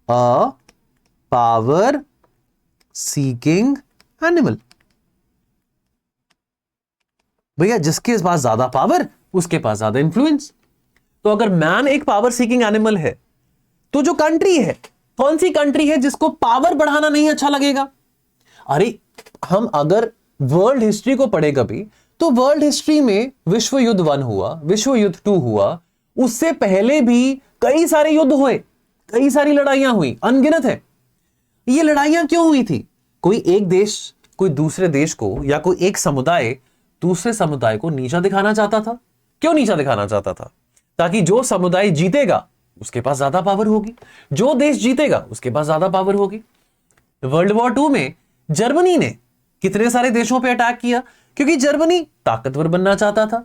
a power seeking animal. भैया जिसके पास ज्यादा पावर उसके पास ज्यादा इंफ्लुएंस। तो अगर मैन एक पावर सीकिंग एनिमल है तो जो कंट्री है, कौन सी कंट्री है जिसको पावर बढ़ाना नहीं अच्छा लगेगा? अरे हम अगर वर्ल्ड हिस्ट्री को पढ़े कभी तो वर्ल्ड हिस्ट्री में विश्व युद्ध 1 हुआ, विश्व युद्ध 2 हुआ, उससे पहले भी कई सारे युद्ध हुए, कई सारी लड़ाइयां हुई, अनगिनत है। ये लड़ाइयां क्यों हुई थी? कोई एक देश कोई दूसरे देश को या कोई एक समुदाय दूसरे समुदाय को नीचा दिखाना चाहता था। क्यों नीचा दिखाना चाहता था? ताकि जो समुदाय जीतेगा उसके पास ज्यादा पावर होगी, जो देश जीतेगा उसके पास ज्यादा पावर होगी। वर्ल्ड वॉर 2 में जर्मनी ने कितने सारे देशों पे अटैक किया? क्योंकि जर्मनी ताकतवर बनना चाहता था।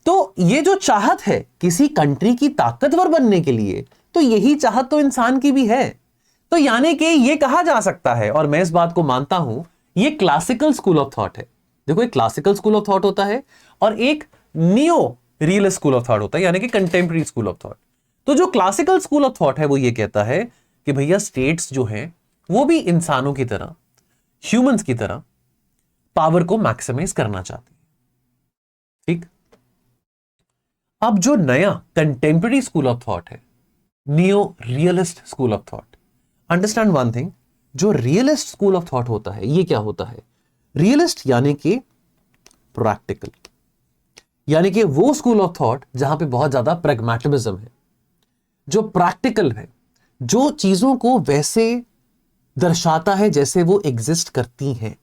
तो ये जो चाहत है किसी कंट्री की ताकतवर बनने के लिए, तो यही चाहत तो इंसान की भी है। तो यानी कि ये कहा जा सकता है, और मैं इस बात को मानता हूं, ये क्लासिकल स्कूल ऑफ थॉट है। देखो, एक क्लासिकल स्कूल ऑफ थॉट होता है और एक neo realist school of thought होता है, यानी कि कंटेम्प्रेरी स्कूल ऑफ थॉट। तो जो क्लासिकल स्कूल ऑफ थॉट है वो ये कहता है कि भैया स्टेट्स जो हैं वो भी इंसानों की तरह, ह्यूमंस की तरह पावर को मैक्सिमाइज करना चाहती है। ठीक। अब जो नया कंटेम्प्रेरी स्कूल ऑफ थॉट है, neo realist school of thought, understand one thing, जो रियलिस्ट स्कूल ऑफ थॉट होता है ये क्या होता है? रियलिस्ट यानी कि प्रैक्टिकल, यानी कि वो स्कूल ऑफ थॉट जहां पे बहुत ज्यादा प्रैग्मेटिज्म है, जो प्रैक्टिकल है, जो चीजों को वैसे दर्शाता है जैसे वो एग्जिस्ट करती हैं।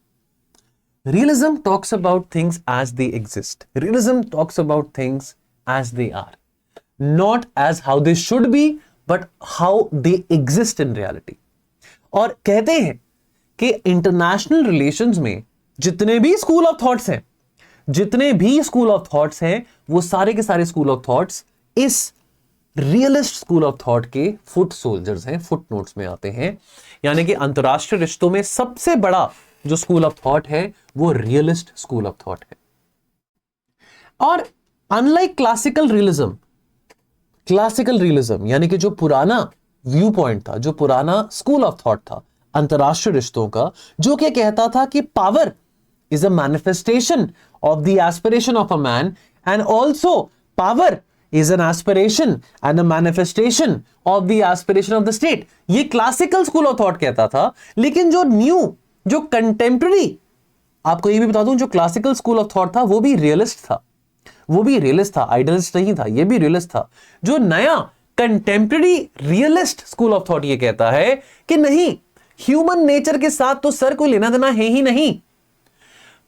Realism talks about things as they exist. Realism talks about things as they are, not as how they should be, but how they exist in reality. और कहते हैं कि इंटरनेशनल रिलेशंस में जितने भी स्कूल ऑफ थॉट्स हैं, जितने भी स्कूल ऑफ थॉट्स हैं, वो सारे के सारे स्कूल ऑफ थॉट्स इस रियलिस्ट स्कूल ऑफ थॉट के फुट सोल्जर्स हैं, फुट नोट्स में आते हैं। यानी कि अंतरराष्ट्रीय रिश्तों में सबसे बड़ा जो स्कूल ऑफ थॉट है वो रियलिस्ट स्कूल ऑफ थॉट है। और अनलाइक क्लासिकल रियलिज्म यानी कि जो पुराना व्यू पॉइंट था, जो पुराना स्कूल ऑफ थॉट था अंतरराष्ट्रीय रिश्तों का, जो क्या कहता था कि power is a manifestation of the aspiration of a man, and also power is an aspiration and a manifestation of the aspiration of the state. ये क्लासिकल स्कूल ऑफ थॉट कहता था। लेकिन जो न्यू, जो कंटेम्प्रेरी, आपको ये भी बता दूं, जो क्लासिकल स्कूल ऑफ थॉट था वो भी रियलिस्ट था, वो भी रियलिस्ट था, आइडियलिस्ट नहीं था, ये भी रियलिस्ट था। जो नया contemporary realist school of thought ये कहता है कि नहीं, ह्यूमन नेचर के साथ तो सर कोई लेना देना है ही नहीं,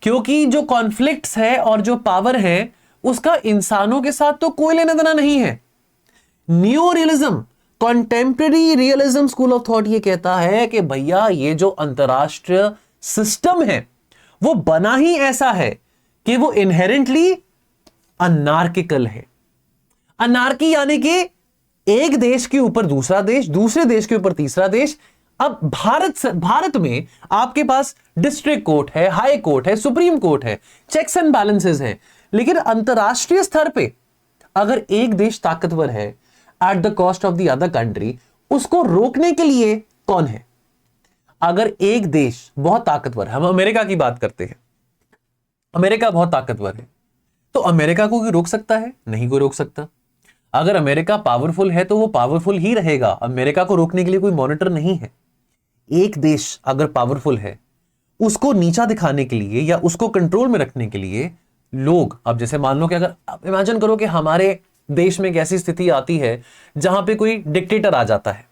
क्योंकि जो कॉन्फ्लिक्ट्स है और जो पावर है उसका इंसानों के साथ तो कोई लेना देना नहीं है। New realism, contemporary realism school of thought ये कहता है कि भैया ये जो अंतरराष्ट्रीय सिस्टम है वो बना ही ऐसा है कि वो इनहेरेंटली अनार्किकल है। अनार्की यानी कि एक देश के ऊपर दूसरा देश, दूसरे देश के ऊपर तीसरा देश। अब भारत में आपके पास डिस्ट्रिक्ट कोर्ट है, हाई कोर्ट है, सुप्रीम कोर्ट है, चेक्स एंड बैलेंसेस हैं। लेकिन अंतरराष्ट्रीय स्तर पे अगर एक देश ताकतवर है at the cost of the other country, उसको रोकने के लिए कौन है? अगर एक देश बहुत ताकतवर है, हम अमेरिका की बात करते हैं, अमेरिका बहुत ताकतवर है, तो अमेरिका को कोई रोक सकता है? नहीं कोई रोक सकता। अगर अमेरिका पावरफुल है तो वो पावरफुल ही रहेगा, अमेरिका को रोकने के लिए कोई मॉनिटर नहीं है। एक देश अगर पावरफुल है, उसको नीचा दिखाने के लिए या उसको कंट्रोल में रखने के लिए लोग, अब जैसे मान लो कि अगर आप इमेजिन करो कि हमारे देश में एक ऐसी स्थिति आती है जहां पे कोई डिक्टेटर आ जाता है।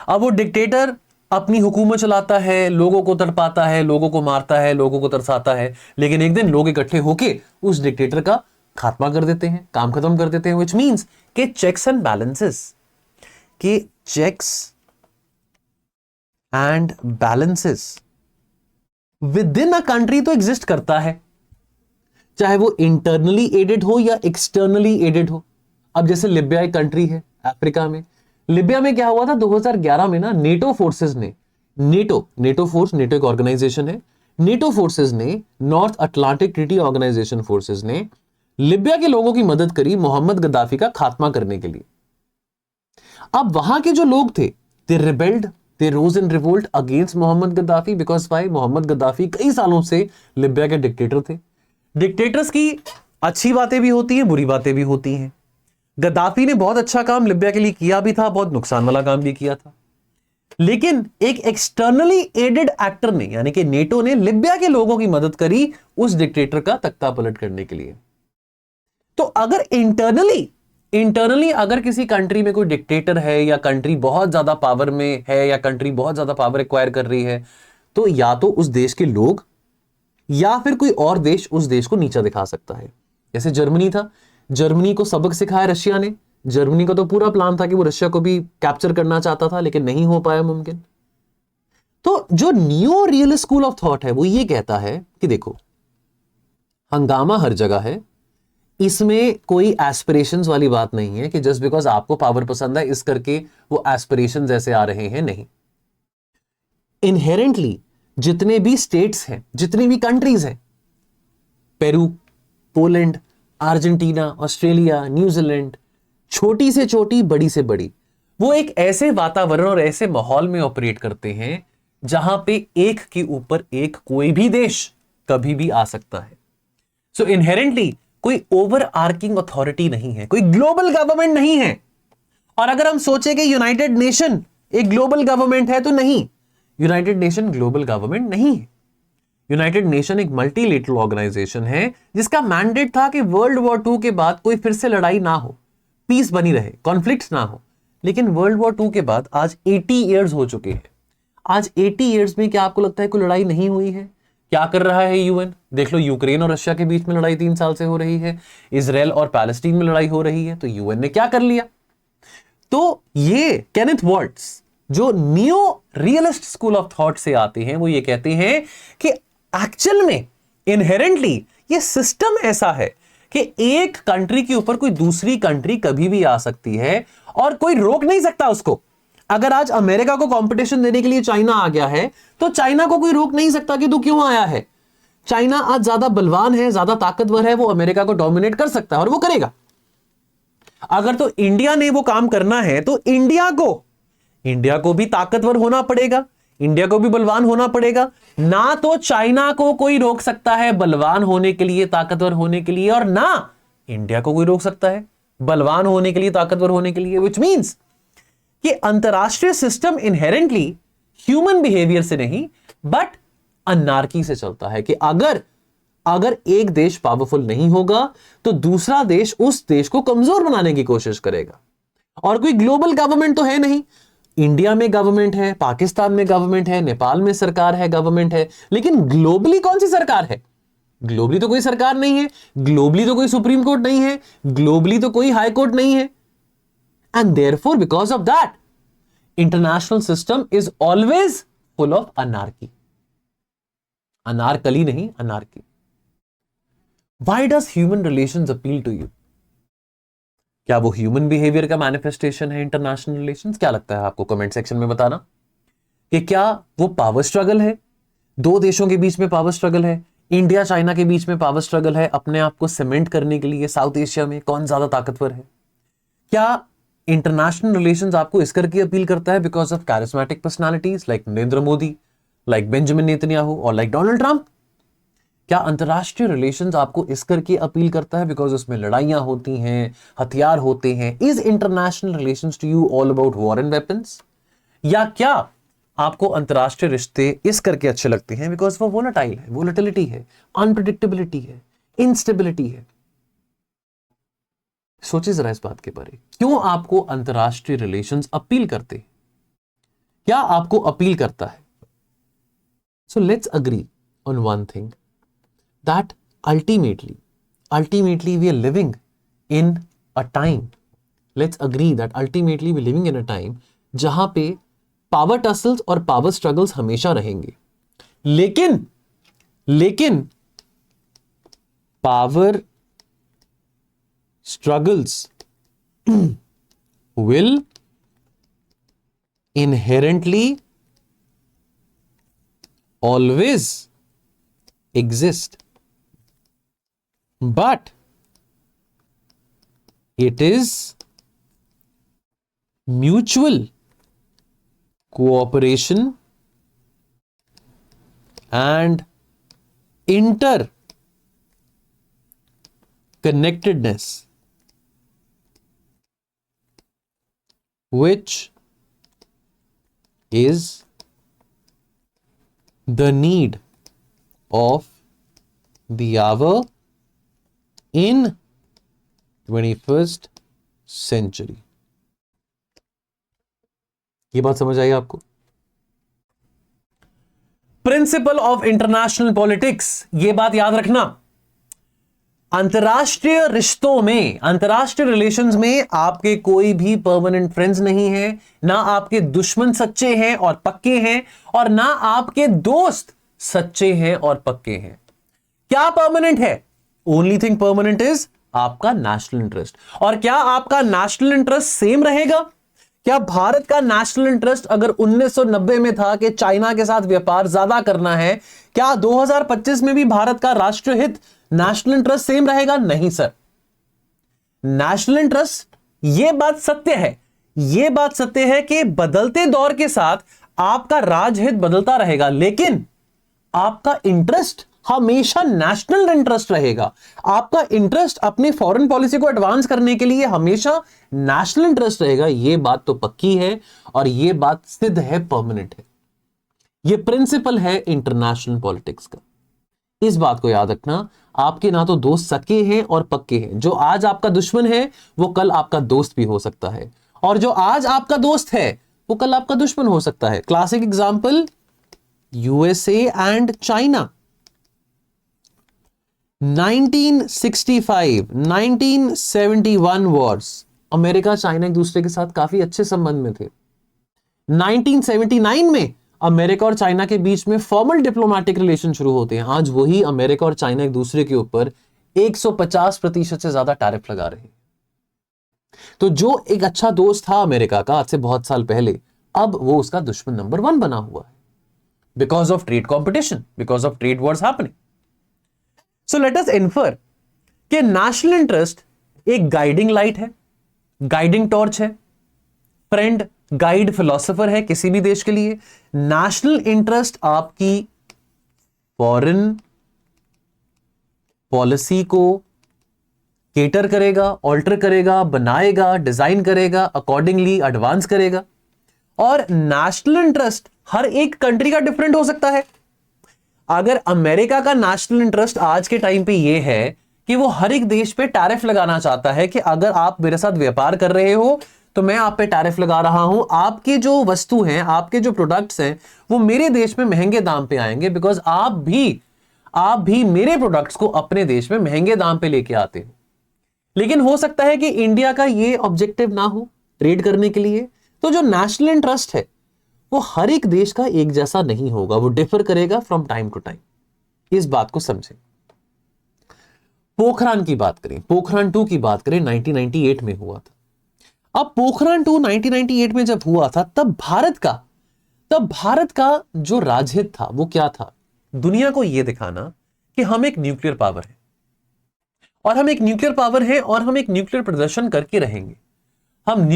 अब वो डिक्टेटर अपनी हुकूमत चलाता है, लोगों को तड़पाता है, लोगों को मारता है, लोगों को तरसाता है, लेकिन एक दिन लोग इकट्ठे होके उस डिक्टेटर का खात्मा कर देते हैं, काम खत्म कर देते हैं। विच मीन्स के चेक्स एंड बैलेंसेस, के checks and balances within a country तो एग्जिस्ट करता है, चाहे वो इंटरनली एडेड हो या एक्सटर्नली एडेड हो। अब जैसे लिबिया एक कंट्री है अफ्रीका में, लिबिया में क्या हुआ था 2011 में ना, नेटो फोर्सेस ने, नेटो फोर्स, नेटो एक ऑर्गेनाइजेशन है, नेटो फोर्सेस ने, North Atlantic Treaty Organisation forces ने लिबिया के लोगों की मदद करी मोहम्मद गद्दाफी का खात्मा करने के लिए। अब वहां के जो लोग थे, they rebelled, they rose in revolt against Mohammad Gaddafi, because भाई मोहम्मद गद्दाफी कई सालों से लिबिया के डिक्टेटर थे। डिक्टेटर्स की अच्छी बातें भी होती हैं, बुरी बातें भी होती हैं। गद्दाफी ने बहुत अच्छा काम लिबिया के लिए किया भी था, बहुत नुकसान वाला काम भी किया था, लेकिन एक एक्सटर्नली एडेड एक्टर ने, यानी कि नेटो ने लिबिया के लोगों की मदद करी उस डिक्टेटर का तख्ता पलट करने के लिए। तो अगर इंटरनली अगर किसी कंट्री में कोई डिक्टेटर है, या कंट्री बहुत ज्यादा पावर में है, या कंट्री बहुत ज्यादा पावर एक्वायर कर रही है, तो या तो उस देश के लोग या फिर कोई और देश उस देश को नीचा दिखा सकता है। जैसे जर्मनी था, जर्मनी को सबक सिखाया रशिया ने। जर्मनी का तो पूरा प्लान था कि वो रशिया को भी कैप्चर करना चाहता था, लेकिन नहीं हो पाया मुमकिन। तो जो new realist school of thought है वो ये कहता है कि देखो, हंगामा हर जगह है, इसमें कोई एस्पिरेशंस वाली बात नहीं है कि जस्ट बिकॉज आपको पावर पसंद है इस करके वो एस्पिरेशंस ऐसे आ रहे हैं, नहीं। इनहेरेंटली जितने भी स्टेट्स हैं, जितनी भी कंट्रीज हैं, Peru, Poland, Argentina, Australia, New Zealand, छोटी से छोटी, बड़ी से बड़ी, वो एक ऐसे वातावरण और ऐसे माहौल में ऑपरेट करते हैं जहां पे एक के ऊपर एक कोई भी देश कभी भी आ सकता है। सो इनहेरेंटली कोई ओवर आर्किंग अथॉरिटी नहीं है, कोई ग्लोबल गवर्नमेंट नहीं है। और अगर हम सोचे कि यूनाइटेड नेशन एक ग्लोबल गवर्नमेंट है, तो नहीं, यूनाइटेड नेशन ग्लोबल गवर्नमेंट नहीं है। यूनाइटेड नेशन एक मल्टीलेटरल ऑर्गेनाइजेशन है जिसका मैंडेट था कि वर्ल्ड वॉर 2 के बाद कोई फिर से लड़ाई ना हो, पीस बनी रहे, कॉन्फ्लिक्ट्स ना हो। लेकिन वर्ल्ड वॉर 2 के बाद आज 80 इयर्स हो चुके हैं। आज 80 इयर्स में क्या आपको लगता है कोई लड़ाई नहीं हुई है? क्या कर रहा है यूएन? देख लो, यूक्रेन और रशिया के बीच में लड़ाई 3 साल से हो रही है, इजराइल और पैलेस्टीन में लड़ाई हो रही है, तो यूएन ने क्या कर लिया? तो ये केनेथ वॉल्ट्स जो new realist school of thought से आते हैं, वो ये कहते हैं कि एक्चुअल में इनहेरेंटली ये सिस्टम ऐसा है कि एक कंट्री के ऊपर कोई दूसरी कंट्री कभी भी आ सकती है और कोई रोक नहीं सकता उसको। अगर आज अमेरिका को कंपटीशन देने के लिए चाइना आ गया है, तो चाइना को कोई रोक नहीं सकता कि तू क्यों आया है। चाइना आज ज्यादा बलवान है, ज्यादा ताकतवर है, वो अमेरिका को डोमिनेट कर सकता है और वो करेगा। अगर तो इंडिया ने वो काम करना है, तो इंडिया को भी ताकतवर होना पड़ेगा, इंडिया को भी बलवान होना पड़ेगा। ना तो चाइना को कोई रोक सकता है बलवान होने के लिए, ताकतवर होने के लिए, और ना इंडिया को कोई रोक सकता है बलवान होने के लिए, ताकतवर होने के लिए। विच मीन्स कि अंतरराष्ट्रीय सिस्टम इनहेरेंटली ह्यूमन बिहेवियर से नहीं बट अनार्की से चलता है कि अगर एक देश पावरफुल नहीं होगा तो दूसरा देश उस देश को कमजोर बनाने की कोशिश करेगा। और कोई ग्लोबल गवर्नमेंट तो है नहीं। इंडिया में गवर्नमेंट है, पाकिस्तान में गवर्नमेंट है, नेपाल में सरकार है, गवर्नमेंट है, लेकिन ग्लोबली कौन सी सरकार है? ग्लोबली तो कोई सरकार नहीं है, ग्लोबली तो कोई सुप्रीम कोर्ट नहीं है, ग्लोबली तो कोई हाई कोर्ट नहीं है। And therefore because of that international system is always full of anarchy. Anarkali नहीं, anarchy. Why does human relations appeal to you? क्या वो ह्यूमन बिहेवियर का मैनिफेस्टेशन है इंटरनेशनल रिलेशंस? क्या लगता है आपको? कमेंट सेक्शन में बताना कि क्या वो पावर स्ट्रगल है, दो देशों के बीच में पावर स्ट्रगल है, इंडिया चाइना के बीच में पावर स्ट्रगल है अपने आप को सीमेंट करने के लिए साउथ एशिया में कौन ज्यादा ताकतवर है? क्या इंटरनेशनल रिलेशंस आपको इस करके अपील करता है because of charismatic personalities like Narendra Modi, like Benjamin Netanyahu और लाइक डोनाल्ड ट्रंप? क्या अंतरराष्ट्रीय रिलेशंस आपको इस करके अपील करता है बिकॉज उसमें लड़ाइयां होती हैं, हथियार होते हैं? Is international relations to you all about war and weapons? या क्या आपको अंतरराष्ट्रीय रिश्ते इस करके अच्छे लगते हैं बिकॉज वो वोलेटाइल है, वोलेटिलिटी है, अनप्रिडिक्टेबिलिटी है, इंस्टेबिलिटी है? सोचिए जरा इस बात के बारे, क्यों आपको अंतरराष्ट्रीय रिलेशंस अपील करते हैं? क्या आपको अपील करता है? So let's agree on one thing, that ultimately we are living in a time, let's agree that ultimately we are living in a time जहां पे पावर टसल्स और पावर स्ट्रगल्स हमेशा रहेंगे, लेकिन power struggles will inherently always exist, but it is mutual cooperation and interconnectedness which is the need of the hour in 21st century. ये बात समझ आई आपको? प्रिंसिपल ऑफ इंटरनेशनल पॉलिटिक्स, ये बात याद रखना। अंतरराष्ट्रीय रिश्तों में, अंतरराष्ट्रीय रिलेशंस में आपके कोई भी परमानेंट फ्रेंड्स नहीं है, ना आपके दुश्मन सच्चे हैं और पक्के हैं, और ना आपके दोस्त सच्चे हैं और पक्के हैं। क्या परमानेंट है? ओनली थिंग परमानेंट इज आपका नेशनल इंटरेस्ट। और क्या आपका नेशनल इंटरेस्ट सेम रहेगा? क्या भारत का नेशनल इंटरेस्ट अगर 1990 में था कि चाइना के साथ व्यापार ज्यादा करना है, क्या 2025 में भी भारत का राष्ट्रीय हित, नेशनल इंटरेस्ट सेम रहेगा? नहीं सर। नेशनल इंटरेस्ट, यह बात सत्य है, यह बात सत्य है कि बदलते दौर के साथ आपका राजहित बदलता रहेगा, लेकिन आपका इंटरेस्ट हमेशा नेशनल इंटरेस्ट रहेगा। आपका इंटरेस्ट अपनी फॉरेन पॉलिसी को एडवांस करने के लिए हमेशा नेशनल इंटरेस्ट रहेगा। यह बात तो पक्की है और यह बात सिद्ध है, परमानेंट है। यह प्रिंसिपल है इंटरनेशनल पॉलिटिक्स का। इस बात को याद रखना, आपके ना तो दोस्त सके हैं और पक्के हैं। जो आज आपका दुश्मन है वो कल आपका दोस्त भी हो सकता है, और जो आज आपका दोस्त है वो कल आपका दुश्मन हो सकता है। Classic example USA and China. 1965, 1971 Wars, America China एक दूसरे के साथ काफी अच्छे संबंध में थे। 1979 में अमेरिका और चाइना के बीच में फॉर्मल डिप्लोमेटिक रिलेशन शुरू होते हैं। आज वही अमेरिका और चाइना एक दूसरे के ऊपर 150% से ज्यादा टैरिफ लगा रहे हैं। तो जो एक अच्छा दोस्त था अमेरिका का आज से बहुत साल पहले, अब वो उसका दुश्मन नंबर 1 बना हुआ है, because of trade competition, because of trade wars happening. So let us infer कि नेशनल इंटरेस्ट एक गाइडिंग लाइट है, गाइडिंग टॉर्च है, फ्रेंड, गाइड, फिलोसोफर है किसी भी देश के लिए। नेशनल इंटरेस्ट आपकी फॉरेन पॉलिसी को केटर करेगा, ऑल्टर करेगा, बनाएगा, डिजाइन करेगा, अकॉर्डिंगली एडवांस करेगा। और नेशनल इंटरेस्ट हर एक कंट्री का डिफरेंट हो सकता है। अगर अमेरिका का नेशनल इंटरेस्ट आज के टाइम पे ये है कि वो हर एक देश पे टैरिफ लगाना चाहता है कि अगर आप मेरे साथ व्यापार कर रहे हो तो मैं आप पे टैरिफ लगा रहा हूं, आपके जो वस्तु हैं, आपके जो प्रोडक्ट्स हैं वो मेरे देश में महंगे दाम पे आएंगे, बिकॉज आप भी मेरे प्रोडक्ट्स को अपने देश में महंगे दाम पे लेके आते हो। लेकिन हो सकता है कि इंडिया का ये ऑब्जेक्टिव ना हो ट्रेड करने के लिए, तो जो नेशनल इंटरेस्ट है वो हर एक देश का एक जैसा नहीं होगा, वो डिफर करेगा फ्रॉम टाइम टू टाइम। इस बात को समझें। पोखरान की बात करें, पोखरान 2 की बात करें, 1998 में हुआ था। अब पोखरान 2 1998 में जब हुआ था, तब भारत का जो राजहित था वो क्या था? दुनिया को यह दिखाना कि हम एक न्यूक्लियर पावर है, और हम एक न्यूक्लियर पावर है, और हम एक न्यूक्लियर प्रदर्शन करके रहेंगे। हम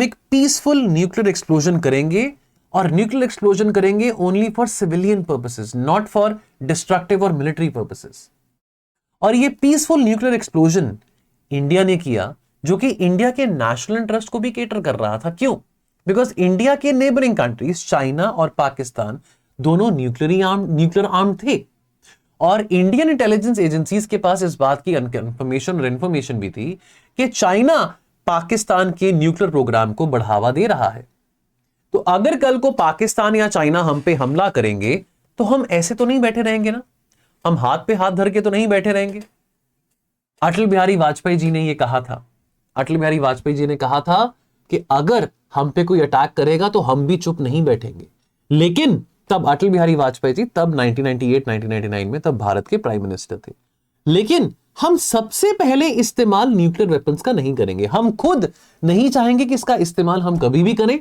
एक पीसफुल न्यूक्लियर एक्सप्लोजन करेंगे, और न्यूक्लियर एक्सप्लोजन करेंगे only for civilian purposes, not for destructive और मिलिट्री पर्पसेस। और ये पीसफुल न्यूक्लियर एक्सप्लोजन इंडिया ने किया, जो कि इंडिया के नेशनल इंटरेस्ट को भी केटर कर रहा था। क्यों? बिकॉज इंडिया के नेबरिंग कंट्रीज चाइना और पाकिस्तान दोनों न्यूक्लियर आर्म थे, और इंडियन इंटेलिजेंस एजेंसीज के पास इस बात की इंफॉर्मेशन भी थी कि चाइना पाकिस्तान के न्यूक्लियर प्रोग्राम को बढ़ावा दे रहा है। तो अगर कल को पाकिस्तान या चाइना हम पे हमला करेंगे तो हम ऐसे तो नहीं बैठे रहेंगे ना, हम हाथ पे हाथ धर के तो नहीं बैठे रहेंगे। अटल बिहारी वाजपेयी जी ने यह कहा था, अटल बिहारी वाजपेयी जी ने कहा था कि अगर हम पे कोई अटैक करेगा तो हम भी चुप नहीं बैठेंगे। लेकिन तब अटल बिहारी वाजपेयी जी तब 1998-1999 में तब भारत के प्राइम मिनिस्टर थे। लेकिन हम सबसे पहले इस्तेमाल न्यूक्लियर वेपन्स का नहीं करेंगे। हम खुद नहीं चाहेंगे कि इसका इस्तेमाल हम कभी भी करें,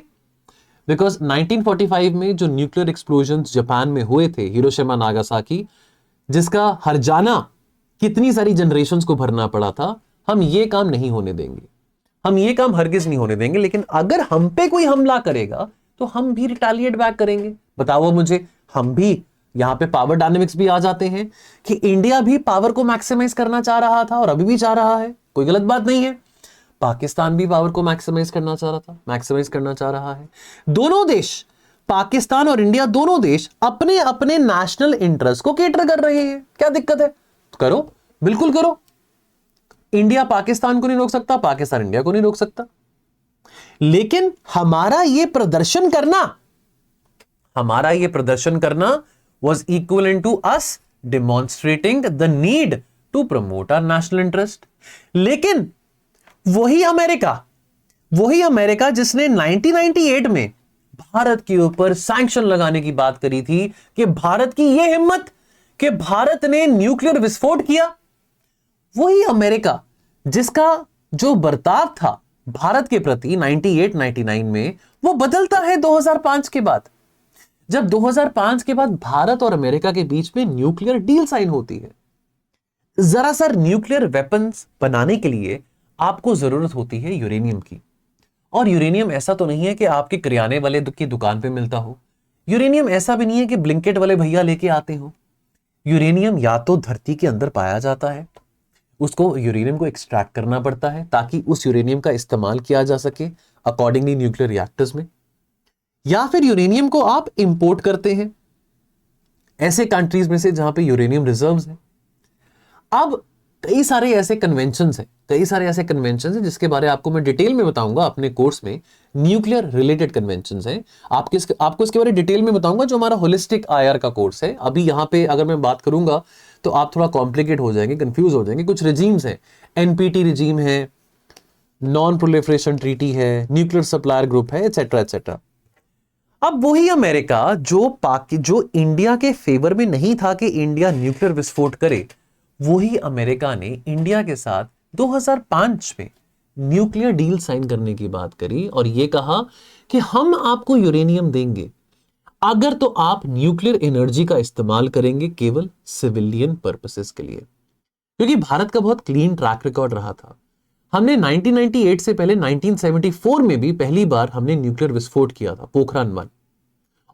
बिकॉज 1945 में जो न्यूक्लियर एक्सप्लोजन जापान में हुए थे, हिरोशिमा नागासाकी, जिसका हर्जाना कितनी सारी जनरेशंस को भरना पड़ा था, हम ये काम नहीं होने देंगे, हम ये काम हरगिज नहीं होने देंगे। लेकिन अगर हम पे कोई हमला करेगा तो हम भी रिटेलिएट बैक करेंगे। बताओ मुझे, हम भी यहां पे पावर डायनेमिक्स भी आ जाते हैं कि इंडिया भी पावर को मैक्सिमाइज करना चाह रहा था और अभी भी चाह रहा है, कोई गलत बात नहीं है। पाकिस्तान भी पावर को मैक्सिमाइज करना चाह रहा था, मैक्सिमाइज करना चाह रहा है। दोनों देश, पाकिस्तान और इंडिया, दोनों देश अपने अपने नेशनल इंटरेस्ट को केटर कर रहे हैं। क्या दिक्कत है? तो करो, बिल्कुल करो। इंडिया पाकिस्तान को नहीं रोक सकता, पाकिस्तान इंडिया को नहीं रोक सकता। लेकिन हमारा यह प्रदर्शन करना was equivalent to us demonstrating the need to promote our national interest। लेकिन वही अमेरिका जिसने 1998 में भारत के ऊपर सैंक्शन लगाने की बात करी थी, कि भारत की यह हिम्मत कि भारत ने न्यूक्लियर विस्फोट किया, वही अमेरिका जिसका जो बर्ताव था भारत के प्रति 98-99 में, वो बदलता है 2005 के बाद। जब 2005 के बाद भारत और अमेरिका के बीच में न्यूक्लियर डील साइन होती है। जरा सर, न्यूक्लियर वेपन्स बनाने के लिए आपको जरूरत होती है यूरेनियम की, और यूरेनियम ऐसा तो नहीं है कि आपके किराने वाले की दुकान पे मिलता हो। यूरेनियम ऐसा भी नहीं है कि ब्लिंकेट वाले भैया लेके आते हो। यूरेनियम या तो धरती के अंदर पाया जाता है, उसको यूरेनियम को एक्सट्रैक्ट करना पड़ता है ताकि उस यूरेनियम का इस्तेमाल किया जा सके अकॉर्डिंगली न्यूक्लियर रिएक्टर्स में, या फिर यूरेनियम को आप इंपोर्ट करते हैं ऐसे कंट्रीज में से जहां पे यूरेनियम रिजर्व्स हैं। अब कई सारे ऐसे कन्वेंशंस हैं जिसके बारे आपको मैं डिटेल में बताऊंगा अपने कोर्स में। न्यूक्लियर रिलेटेड कन्वेंशंस हैं, आपको इसके बारे में डिटेल में बताऊंगा जो हमारा होलिस्टिक आईआर का कोर्स है। अभी यहां पे अगर मैं बात करूंगा तो आप थोड़ा कॉम्प्लिकेट हो जाएंगे, कंफ्यूज हो जाएंगे। कुछ रिजीम्स हैं, एनपीटी रिजीम है, नॉन प्रोलिफरेशन ट्रीटी है, न्यूक्लियर सप्लायर ग्रुप है, एटसेट्रा एटसेट्रा। अब वही अमेरिका जो इंडिया के फेवर में नहीं था कि इंडिया न्यूक्लियर विस्फोट करे, वही अमेरिका ने इंडिया के साथ 2005 में न्यूक्लियर डील साइन करने की बात करी और यह कहा कि हम आपको यूरेनियम देंगे अगर तो आप न्यूक्लियर एनर्जी का इस्तेमाल करेंगे केवल सिविलियन पर्पसेस के लिए। क्योंकि भारत का बहुत क्लीन ट्रैक रिकॉर्ड रहा था। हमने 1998 से पहले 1974 में भी पहली बार हमने न्यूक्लियर विस्फोट किया था, पोखरान 1,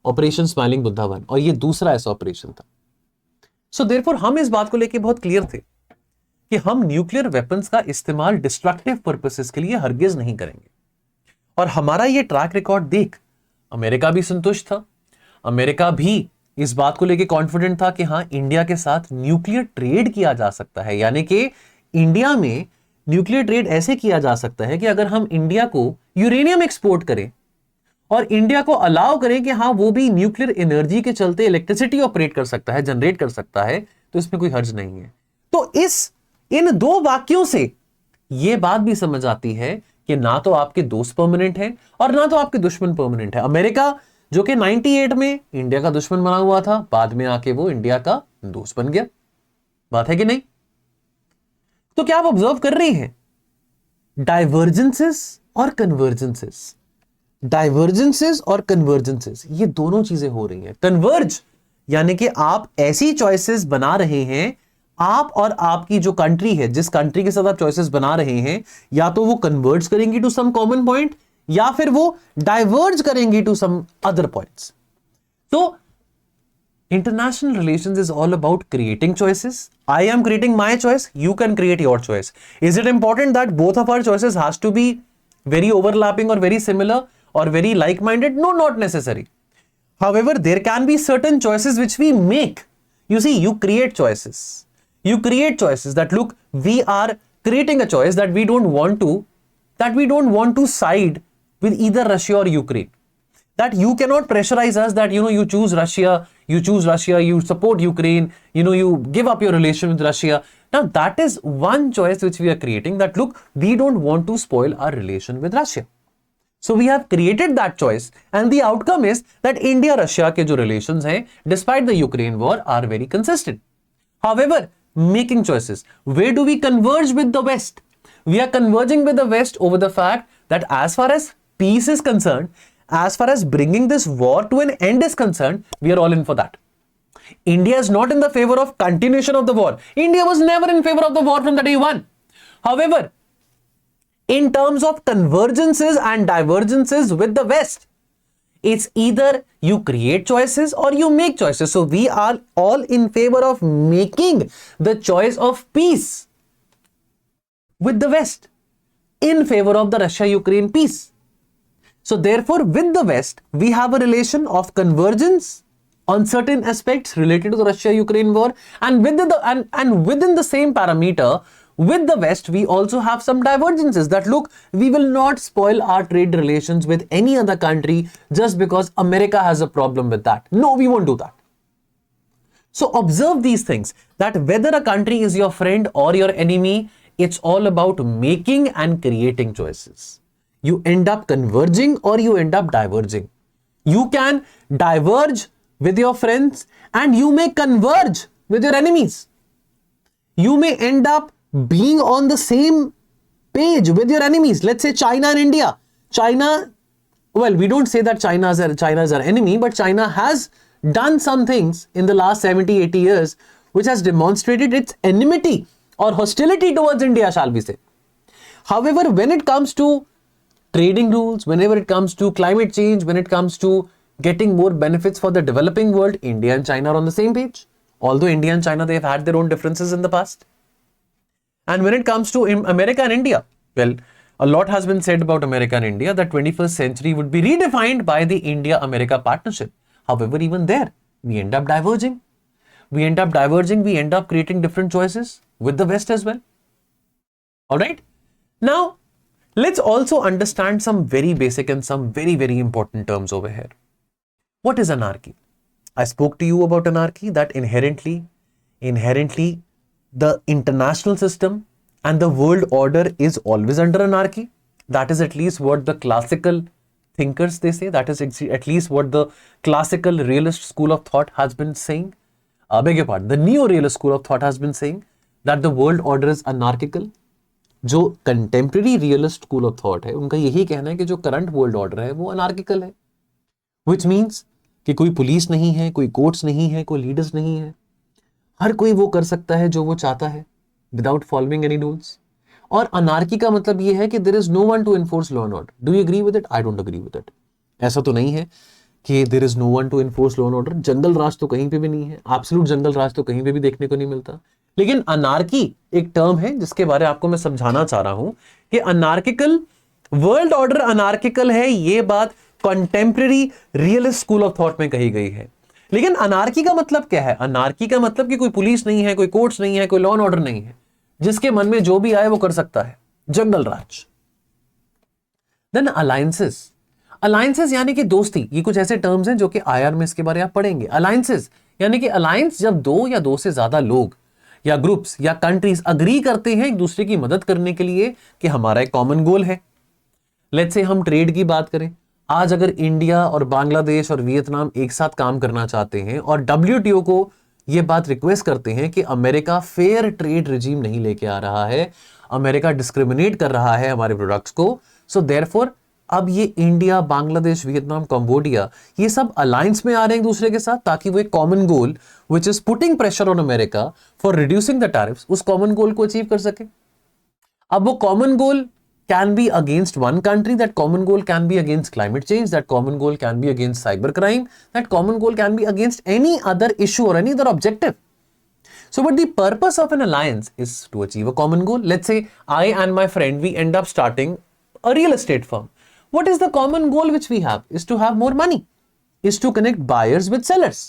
ऑपरेशन स्माइलिंग बुद्धा 1, और यह दूसरा ऐसा ऑपरेशन था। सो देयरफॉर हम इस बात को लेकर बहुत क्लियर थे कि हम न्यूक्लियर वेपन्स का इस्तेमाल डिस्ट्रक्टिव पर्पसेस के लिए हरगिज नहीं करेंगे। और हमारा यह ट्रैक रिकॉर्ड देख अमेरिका भी संतुष्ट था। अमेरिका भी इस बात को लेकर कॉन्फिडेंट था कि हां, इंडिया के साथ न्यूक्लियर ट्रेड किया जा सकता है। यानी कि इंडिया में न्यूक्लियर ट्रेड ऐसे किया जा सकता है कि अगर हम इंडिया को यूरेनियम एक्सपोर्ट करें और इंडिया को अलाउ करें कि हां, वो भी न्यूक्लियर एनर्जी के चलते इलेक्ट्रिसिटी ऑपरेट कर सकता है, जनरेट कर सकता है, तो इसमें कोई हर्ज नहीं है। तो इन दो वाक्यों से यह बात भी समझ आती है कि ना तो आपके दोस्त परमानेंट हैं और ना तो आपके दुश्मन परमानेंट है। अमेरिका जो कि 98 में इंडिया का दुश्मन बना हुआ था, बाद में आके वो इंडिया का दोस्त बन गया। बात है कि नहीं? तो क्या आप ऑब्जर्व कर रहे हैं डाइवर्जेंसेस और कन्वर्जेंसेस, ये दोनों चीजें हो रही हैं। कन्वर्ज यानी कि आप ऐसी चॉइसेस बना रहे हैं, आप और आपकी जो कंट्री है, जिस कंट्री के साथ आप चॉइसेस बना रहे हैं, या तो वो कन्वर्ज करेंगी टू सम कॉमन पॉइंट या फिर वो डाइवर्ज करेंगी टू सम अदर पॉइंट्स। तो international relations is all about creating choices. I am creating my choice, you can create your choice. Is it important that both of our choices has to be very overlapping or very similar or very like-minded? No, not necessary. However, there can be certain choices which we make You see, you create choices. You create choices that, look, we are creating a choice that we don't want to side with either Russia or Ukraine. That you cannot pressurize us that, you choose Russia, you support Ukraine, you give up your relation with Russia. Now, that is one choice which we are creating, that, look, we don't want to spoil our relation with Russia. So we have created that choice, and the outcome is that India-Russia के जो relations हैं, despite the Ukraine war, are very consistent. However, making choices, where do we converge with the West? We are converging with the West over the fact that as far as peace is concerned, as far as bringing this war to an end is concerned, we are all in for that. India is not in the favor of continuation of the war. India was never in favor of the war from the day one. However, in terms of convergences and divergences with the West, it's either you create choices or you make choices. So we are all in favor of making the choice of peace with the West in favor of the Russia-Ukraine peace. So therefore, with the West, we have a relation of convergence on certain aspects related to the Russia-Ukraine war, and within the same parameter, with the West, we also have some divergences that, look, we will not spoil our trade relations with any other country just because America has a problem with that. No, we won't do that. So observe these things, that whether a country is your friend or your enemy, it's all about making and creating choices. You end up converging or you end up diverging. You can diverge with your friends and you may converge with your enemies. You may end up being on the same page with your enemies. Let's say China and India. China, well, we don't say that China is our enemy, but China has done some things in the last 70, 80 years which has demonstrated its enmity or hostility towards India, shall we say. However, when it comes to trading rules, whenever it comes to climate change, when it comes to getting more benefits for the developing world, India and China are on the same page. Although India and China, they've had their own differences in the past. And when it comes to America and India, well, a lot has been said about America and India, that 21st century would be redefined by the India-America partnership. However, even there, we end up diverging. We end up creating different choices with the West as well. All right. Now, let's also understand some very basic and some very, very important terms over here. What is anarchy? I spoke to you about anarchy, that inherently, the international system and the world order is always under anarchy. That is at least what the classical thinkers, they say. That is at least what the classical realist school of thought has been saying. Beg your pardon, the neo-realist school of thought has been saying that the world order is anarchical. जो contemporary realist school of thought है, उनका यही कहना है कि जो करंट वर्ल्ड ऑर्डर है वो अनार्किकल है, विच मीन्स कि कोई पुलिस नहीं है, कोई कोर्ट्स नहीं है, कोई लीडर्स नहीं है, हर कोई वो कर सकता है जो वो चाहता है विदाउट फॉलोइंग एनी रूल्स. और अनार्की का मतलब ये है कि there is no one to enforce law and order. Do you agree with it? I don't agree with it. ऐसा तो नहीं है कि there is no one to enforce law and order. जंगल राज तो कहीं पे भी नहीं है, एब्सोल्यूट जंगल राज तो कहीं पे भी देखने को नहीं मिलता. लेकिन अनार्की एक टर्म है जिसके बारे में आपको मैं समझाना चाह रहा हूं कि अनार्किकल वर्ल्ड ऑर्डर अनार्किकल है, ये बात contemporary realist school of thought में कही गई है. लेकिन अनार्की का मतलब क्या है? अनार्की का मतलब कि कोई पुलिस नहीं है, कोई कोर्ट्स नहीं है, कोई लॉ एंड ऑर्डर नहीं है, जिसके मन में जो भी आए वो कर सकता है, जंगल राज. Then alliances. अलायंसेस यानी कि दोस्ती. ये कुछ ऐसे टर्म्स हैं जो कि आईआर में इसके बारे में आप पढ़ेंगे. अलायंसेस यानी कि अलायंस जब दो या दो से ज्यादा लोग या ग्रुप्स या कंट्रीज अग्री करते हैं एक दूसरे की मदद करने के लिए कि हमारा एक कॉमन गोल है. लेट्स से हम ट्रेड की बात करें. आज अगर इंडिया और बांग्लादेश और वियतनाम एक साथ काम करना चाहते हैं और WTO को यह बात रिक्वेस्ट करते हैं कि अमेरिका फेयर ट्रेड रिजीम नहीं लेके आ रहा है, अमेरिका डिस्क्रिमिनेट कर रहा है हमारे प्रोडक्ट्स को, सो देयरफॉर अब ये इंडिया, बांग्लादेश, वियतनाम, कंबोडिया ये सब अलायंस में आ रहे हैं एक दूसरे के साथ ताकि वो एक common goal which is putting pressure on America for reducing the tariffs, उस कॉमन गोल को अचीव कर सके. अब वो common goal can be against one country, that common goal can be against climate change, that common goal can be against cyber crime, that common goal can be against any other issue or any other objective. So but the purpose of an alliance is to achieve a common goal. Let's say I and my friend, we end up starting a real estate firm. What is the common goal which we have? Is to have more money, is to connect buyers with sellers.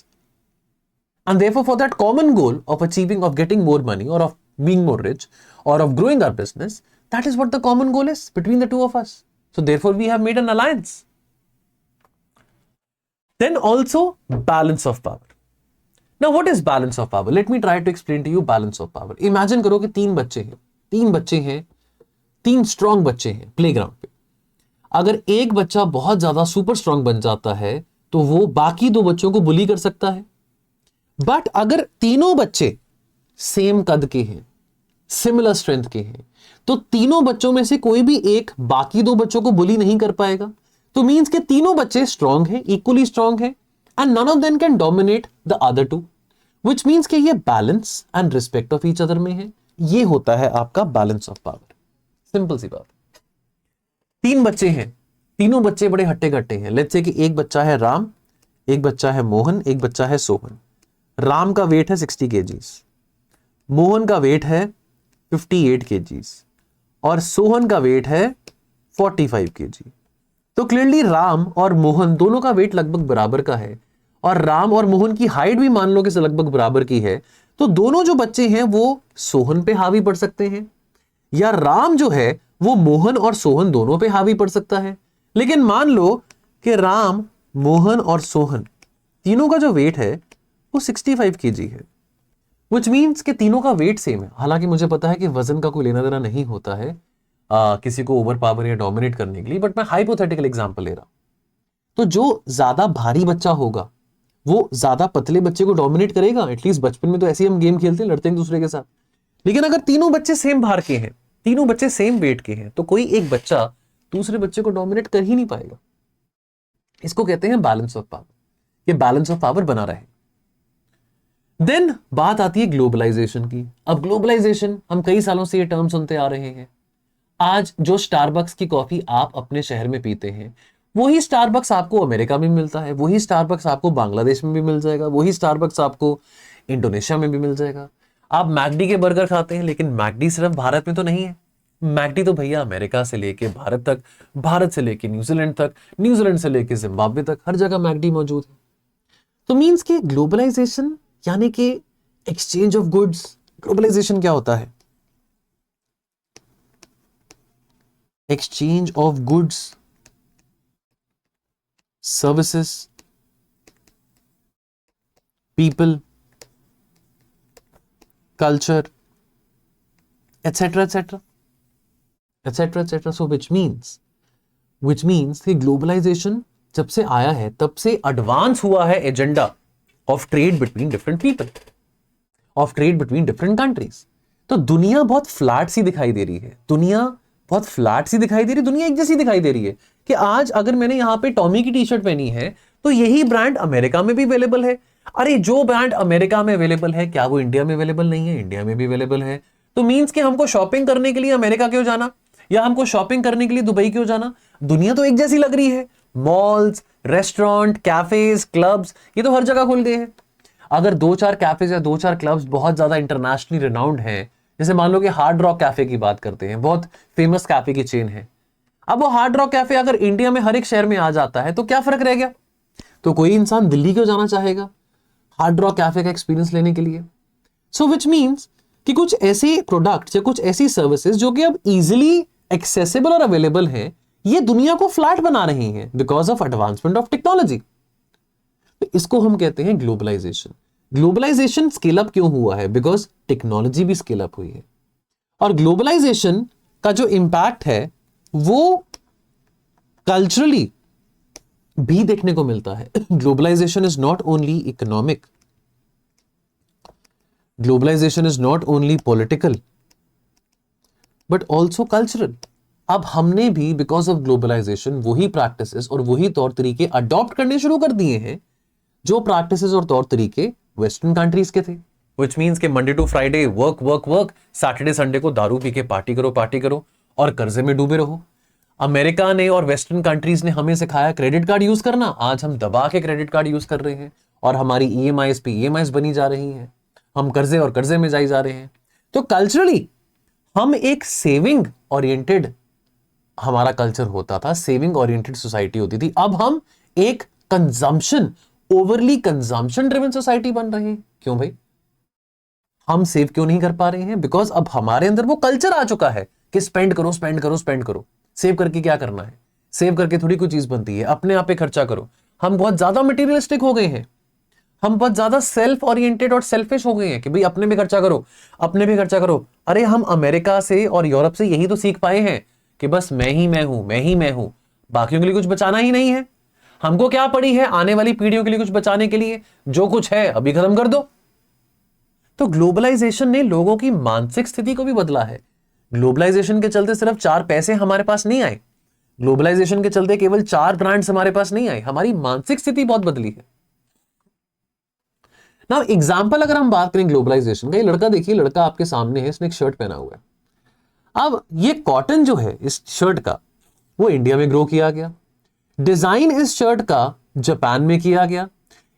And therefore, for that common goal of achieving, of getting more money, or of being more rich, or of growing our business, that is what the common goal is between the two of us. So therefore, we have made an alliance. Then also balance of power. Now, what is balance of power? Let me try to explain to you balance of power. Imagine करो कि तीन बच्चे हैं, तीन स्ट्रॉन्ग बच्चे हैं प्लेग्राउंड पे. अगर एक बच्चा बहुत ज्यादा सुपर स्ट्रॉन्ग बन जाता है तो वो बाकी दो बच्चों को बुली कर सकता है. बट अगर तीनों बच्चे सेम कद के हैं, सिमिलर स्ट्रेंथ के हैं, तो तीनों बच्चों में से कोई भी एक बाकी दो बच्चों को बुली नहीं कर पाएगा. तो मींस के तीनों बच्चे स्ट्रॉन्ग हैं, इक्वली स्ट्रॉन्ग हैं, and none of them can dominate the other two, which means के ये balance and respect of each other में है. ये होता है आपका बैलेंस ऑफ पावर. सिंपल सी बात. तीन बच्चे हैं, तीनों बच्चे बड़े हट्टे कट्टे हैं. लेट्स से कि एक बच्चा है राम, एक बच्चा है मोहन, एक बच्चा है सोहन. राम का वेट है 60 kgs, मोहन का वेट है 58 kgs और सोहन का वेट है 45 kg. तो क्लियरली राम और मोहन दोनों का वेट लगभग बराबर का है, और राम और मोहन की हाइट भी मान लो कि लगभग बराबर की है. तो दोनों जो बच्चे हैं वो सोहन पे हावी पड़ सकते हैं, या राम जो है वो मोहन और सोहन दोनों पे हावी पड़ सकता है. लेकिन मान लो कि राम, मोहन और सोहन तीनों का जो वेट है वो 65 kg है, which means कि तीनों का वेट सेम है. हालांकि मुझे पता है कि वजन का कोई लेना देना नहीं होता है किसी को ओवर पावर या डोमिनेट करने के लिए, बट मैं हाइपोथेटिकल एग्जांपल ले रहा हूं. तो जो ज्यादा भारी बच्चा होगा वो ज्यादा पतले बच्चे को डोमिनेट करेगा. एटलीस्ट बचपन में तो ऐसे ही हम गेम खेलते हैं, लड़ते हैं दूसरे के साथ. लेकिन अगर तीनों बच्चे सेम भार के हैं, तीनों बच्चे सेम वेट के हैं, तो कोई एक बच्चा दूसरे बच्चे को डोमिनेट कर ही नहीं पाएगा. इसको कहते हैं बैलेंस ऑफ पावर. ये बैलेंस ऑफ पावर बना रहे. देन बात आती है ग्लोबलाइजेशन की. अब ग्लोबलाइजेशन, हम कई सालों से ये टर्म सुनते आ रहे हैं. आज जो स्टारबक्स की कॉफी आप अपने शहर में पीते हैं, वही स्टारबक्स आपको अमेरिका में मिलता है, वही स्टारबक्स आपको बांग्लादेश में भी मिल जाएगा, वही स्टारबक्स आपको इंडोनेशिया में भी मिल जाएगा. आप मैकडी के बर्गर खाते हैं, लेकिन मैकडी सिर्फ भारत में तो नहीं है. मैकडी तो भैया अमेरिका से लेके भारत तक, भारत से लेके न्यूजीलैंड तक, न्यूजीलैंड से लेके जिम्बाब्वे तक, हर जगह मैकडी मौजूद है. तो मींस कि ग्लोबलाइजेशन यानी कि एक्सचेंज ऑफ गुड्स. ग्लोबलाइजेशन क्या होता है? Exchange of goods, services, people, culture, etcetera etcetera etcetera etcetera. So which means कि ग्लोबलाइजेशन जब से आया है तब से एडवांस हुआ है agenda of trade between different people, of trade between different countries. तो दुनिया बहुत फ्लैट सी दिखाई दे रही है. दुनिया एक जैसी दिखाई दे रही है कि आज अगर मैंने यहां पे टॉमी की टी शर्ट पहनी है तो यही ब्रांड अमेरिका में भी अवेलेबल है. अरे जो ब्रांड अमेरिका में अवेलेबल है, क्या वो इंडिया में अवेलेबल नहीं है? इंडिया में भी अवेलेबल है. तो मींस कि हमको शॉपिंग करने के लिए अमेरिका क्यों जाना, या हमको शॉपिंग करने के लिए दुबई क्यों जाना? दुनिया तो एक जैसी लग रही है. मॉल्स, रेस्टोरेंट, कैफेज, क्लब्स, ये तो हर जगह खुल गए हैं. अगर दो चार कैफेज या दो चार क्लब्स बहुत ज्यादा इंटरनेशनली रिनाउंड हैं, जैसे मान लो कि हार्ड रॉक कैफे की बात करते हैं, बहुत फेमस कैफे की चेन है. अब वो हार्ड रॉक कैफे अगर इंडिया में हर एक शहर में आ जाता है तो क्या फर्क रह गया? तो कोई इंसान दिल्ली क्यों जाना चाहेगा हार्ड रॉक कैफे का एक्सपीरियंस लेने के लिए? सो विच मीन्स कि कुछ ऐसे प्रोडक्ट्स या कुछ ऐसी सर्विसेज जो कि अब इजिली एक्सेसिबल और अवेलेबल है, ये दुनिया को फ्लैट बना रही हैं because of advancement of technology. तो इसको हम कहते हैं ग्लोबलाइजेशन. ग्लोबलाइजेशन स्केल अप क्यों हुआ है? बिकॉज टेक्नोलॉजी भी स्केल अप हुई है. और ग्लोबलाइजेशन का जो इंपैक्ट है वो कल्चरली भी देखने को मिलता है. Globalisation is not only economic, globalisation is not only political, but also cultural. अब हमने भी बिकॉज ऑफ ग्लोबलाइजेशन वही प्रैक्टिसेस और वही तौर तरीके अडॉप्ट करने शुरू कर दिए हैं जो प्रैक्टिसेस और तौर तरीके वेस्टर्न कंट्रीज के थे. व्हिच मींस के Monday to Friday work work work, Saturday Sunday को दारू पी के पार्टी करो और कर्जे में डूबे रहो. अमेरिका ने और वेस्टर्न कंट्रीज ने हमें सिखाया क्रेडिट कार्ड यूज करना. आज हम दबा के क्रेडिट कार्ड यूज कर रहे हैं और हमारी ईएमआईज पे ईएमआईज बनी जा रही हैं. हम कर्जे और कर्जे में जाई जा रहे हैं. तो कल्चरली हम एक सेविंग ओरिएंटेड, हमारा कल्चर होता था, सेविंग ओरिएंटेड सोसाइटी होती थी. अब हम एक consumption overly consumption driven society बन रहे हैं। क्यों भाई? हम सेव क्यों नहीं कर पा रहे हैं? बिकॉज अब हमारे अंदर वो कल्चर आ चुका है कि स्पेंड करो, स्पेंड करो, स्पेंड करो। सेव करके क्या करना है? सेव करके थोड़ी कोई चीज बनती है, अपने आप पे खर्चा करो। हम बहुत ज्यादा मटेरियलिस्टिक हो गए हैं, हम बहुत ज्यादा सेल्फ ओरिएंटेड और सेल्फिश हो गए हैं कि भाई अपने भी खर्चा करो, अपने भी खर्चा करो। अरे हम अमेरिका से और यूरोप से यही तो सीख पाए हैं कि बस मैं ही मैं हूं, मैं ही मैं हूं, बाकियों के लिए कुछ बचाना ही नहीं है। हमको क्या पड़ी है आने वाली पीढ़ियों के लिए कुछ बचाने के लिए? जो कुछ है अभी खत्म कर दो। तो ग्लोबलाइजेशन ने लोगों की मानसिक स्थिति को भी बदला है। ग्लोबलाइजेशन के चलते सिर्फ 4 पैसे हमारे पास नहीं आए, ग्लोबलाइजेशन के चलते केवल 4 ब्रांड्स हमारे पास नहीं आए, हमारी मानसिक स्थिति बहुत बदली है। नाउ एग्जांपल अगर हम बात करें ग्लोबलाइजेशन का, ये लड़का देखिए, लड़का आपके सामने है, इसने एक शर्ट पहना हुआ है। अब ये कॉटन जो है इस शर्ट का, वो इंडिया में ग्रो किया गया। डिजाइन इस शर्ट का जापान में किया गया।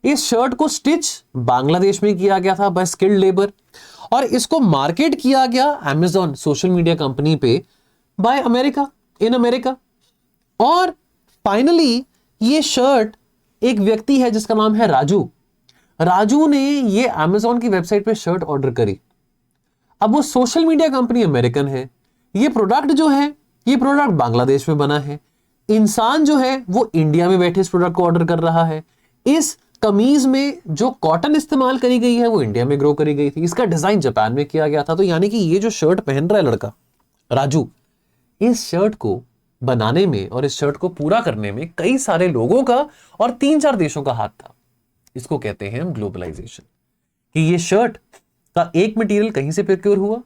इस शर्ट को स्टिच बांग्लादेश में किया गया था बाय स्किल्ड लेबर, और इसको मार्केट किया गया अमेज़न सोशल मीडिया कंपनी पे बाय अमेरिका, इन अमेरिका। और फाइनली ये शर्ट एक व्यक्ति है जिसका नाम है राजू। राजू ने ये अमेज़न की वेबसाइट पे शर्ट ऑर्डर करी। अब वो सोशल मीडिया कंपनी अमेरिकन है, ये प्रोडक्ट जो है ये प्रोडक्ट बांग्लादेश में बना है, इंसान जो है वो इंडिया में बैठे इस प्रोडक्ट को ऑर्डर कर रहा है। इस कमीज में जो कॉटन इस्तेमाल करी गई है वो इंडिया में ग्रो करी गई थी, इसका डिजाइन जापान में किया गया था। तो यानी कि ये जो शर्ट पहन रहा है लड़का राजू, इस शर्ट को बनाने में और इस शर्ट को पूरा करने में कई सारे लोगों का और 3-4 देशों का हाथ था। इसको कहते हैं हम ग्लोबलाइजेशन, कि ये शर्ट का एक मटेरियल कहीं से प्रोक्योर हुआ,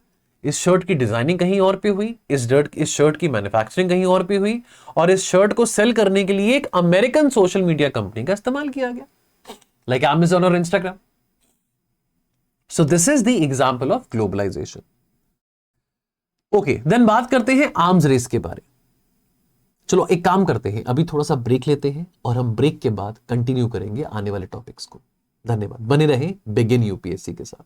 इस शर्ट की डिजाइनिंग कहीं और पे हुई, इस शर्ट की मैन्युफैक्चरिंग कहीं और पे हुई, और इस शर्ट को सेल करने के लिए एक अमेरिकन सोशल मीडिया कंपनी का इस्तेमाल किया गया, लाइक Amazon और Instagram. So this is the example of globalization. Okay, then बात करते हैं आर्म्स रेस के बारे। चलो एक काम करते हैं, अभी थोड़ा सा ब्रेक लेते हैं और हम ब्रेक के बाद कंटिन्यू करेंगे आने वाले टॉपिक्स को। धन्यवाद, बने रहें बिगिन यूपीएससी के साथ।